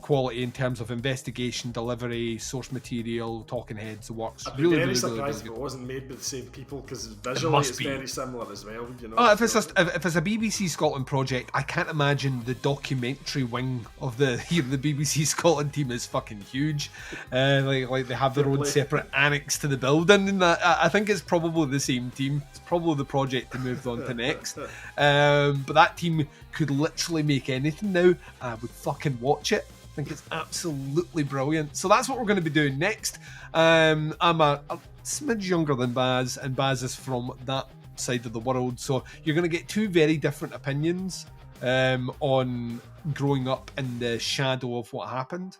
Speaker 1: quality in terms of investigation, delivery, source material, talking heads, the works.
Speaker 2: I'd be
Speaker 1: really,
Speaker 2: very
Speaker 1: really,
Speaker 2: surprised
Speaker 1: really
Speaker 2: if it wasn't made by the same people, because visually it's very similar as well.
Speaker 1: If it's a BBC Scotland project, I can't imagine the documentary wing of the BBC Scotland team is fucking huge. Like they have their own separate annex to the building, and that I think it's probably the same team. It's probably the project they moved on to next. But that team could literally make anything now. I would fucking watch it. I think it's absolutely brilliant. So that's what we're going to be doing next. I'm a smidge younger than Baz, and Baz is from that side of the world. So you're going to get 2 very different opinions on growing up in the shadow of what happened.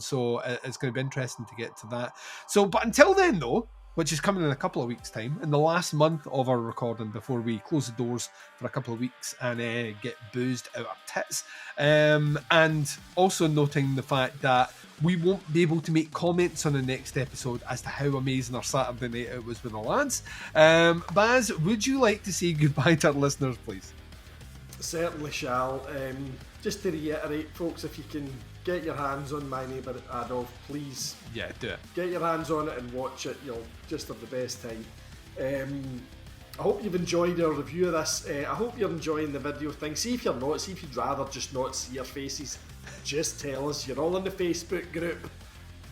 Speaker 1: So it's going to be interesting to get to that. So, but until then, though, which is coming in a couple of weeks' time, in the last month of our recording before we close the doors for a couple of weeks and get boozed out our tits. And also noting the fact that we won't be able to make comments on the next episode as to how amazing our Saturday night out was with the lads. Baz, would you like to say goodbye to our listeners, please?
Speaker 2: Certainly shall. Just to reiterate, folks, if you can get your hands on My Neighbor Adolf, please.
Speaker 1: Yeah, do it.
Speaker 2: Get your hands on it and watch it. You'll just have the best time. I hope you've enjoyed our review of this. I hope you're enjoying the video thing. See if you're not. See if you'd rather just not see our faces. Just tell us. You're all in the Facebook group.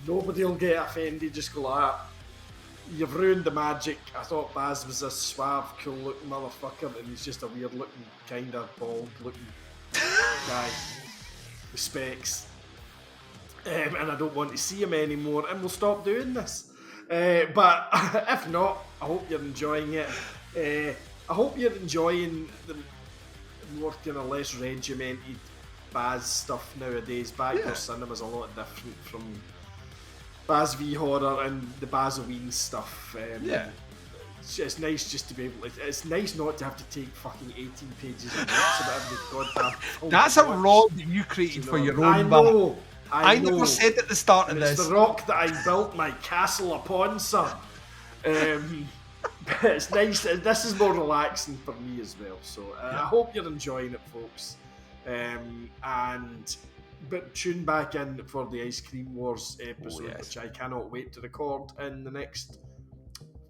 Speaker 2: Nobody will get offended. Just go like that. You've ruined the magic. I thought Baz was a suave, cool looking motherfucker, and he's just a weird looking, kind of bald looking guy with specs. And I don't want to see him anymore, and we'll stop doing this. But if not, I hope you're enjoying it. I hope you're enjoying the more kind of less regimented Baz stuff nowadays. Backdoor Cinema's a lot different from Baz v Horror and the Bazoween stuff. It's nice just to be able to, it's nice not to have to take fucking 18 pages of notes about every goddamn film.
Speaker 1: That's a rod that you created for your own
Speaker 2: back.
Speaker 1: I never said at the start of this.
Speaker 2: It's the rock that I built my castle upon, son. But it's nice. This is more relaxing for me as well. So I hope you're enjoying it, folks. But tune back in for the Ice Cream Wars episode,
Speaker 1: yes.
Speaker 2: which I cannot wait to record in the next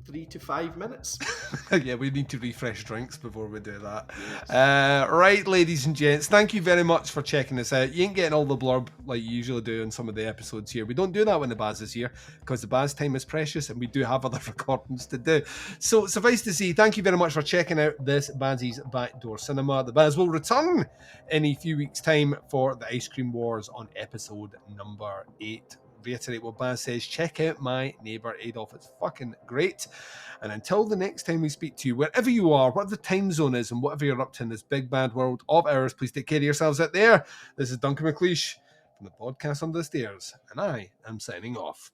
Speaker 2: 3 to 5 minutes.
Speaker 1: Yeah, we need to refresh drinks before we do that. Yes. Right, ladies and gents, thank you very much for checking this out. You ain't getting all the blurb like you usually do in some of the episodes here. We don't do that when the Baz is here because the Baz time is precious and we do have other recordings to do. So suffice to say, thank you very much for checking out this Bazzy's Backdoor Cinema. The Baz will return in a few weeks' time for the Ice Cream Wars on episode number 8. Reiterate what Baz says, check out My Neighbor Adolf. It's fucking great. And until the next time we speak to you, wherever you are, whatever the time zone is, and whatever you're up to in this big bad world of ours, please take care of yourselves out there. This is Duncan McLeish from the podcast Under the Stairs, and I am signing off.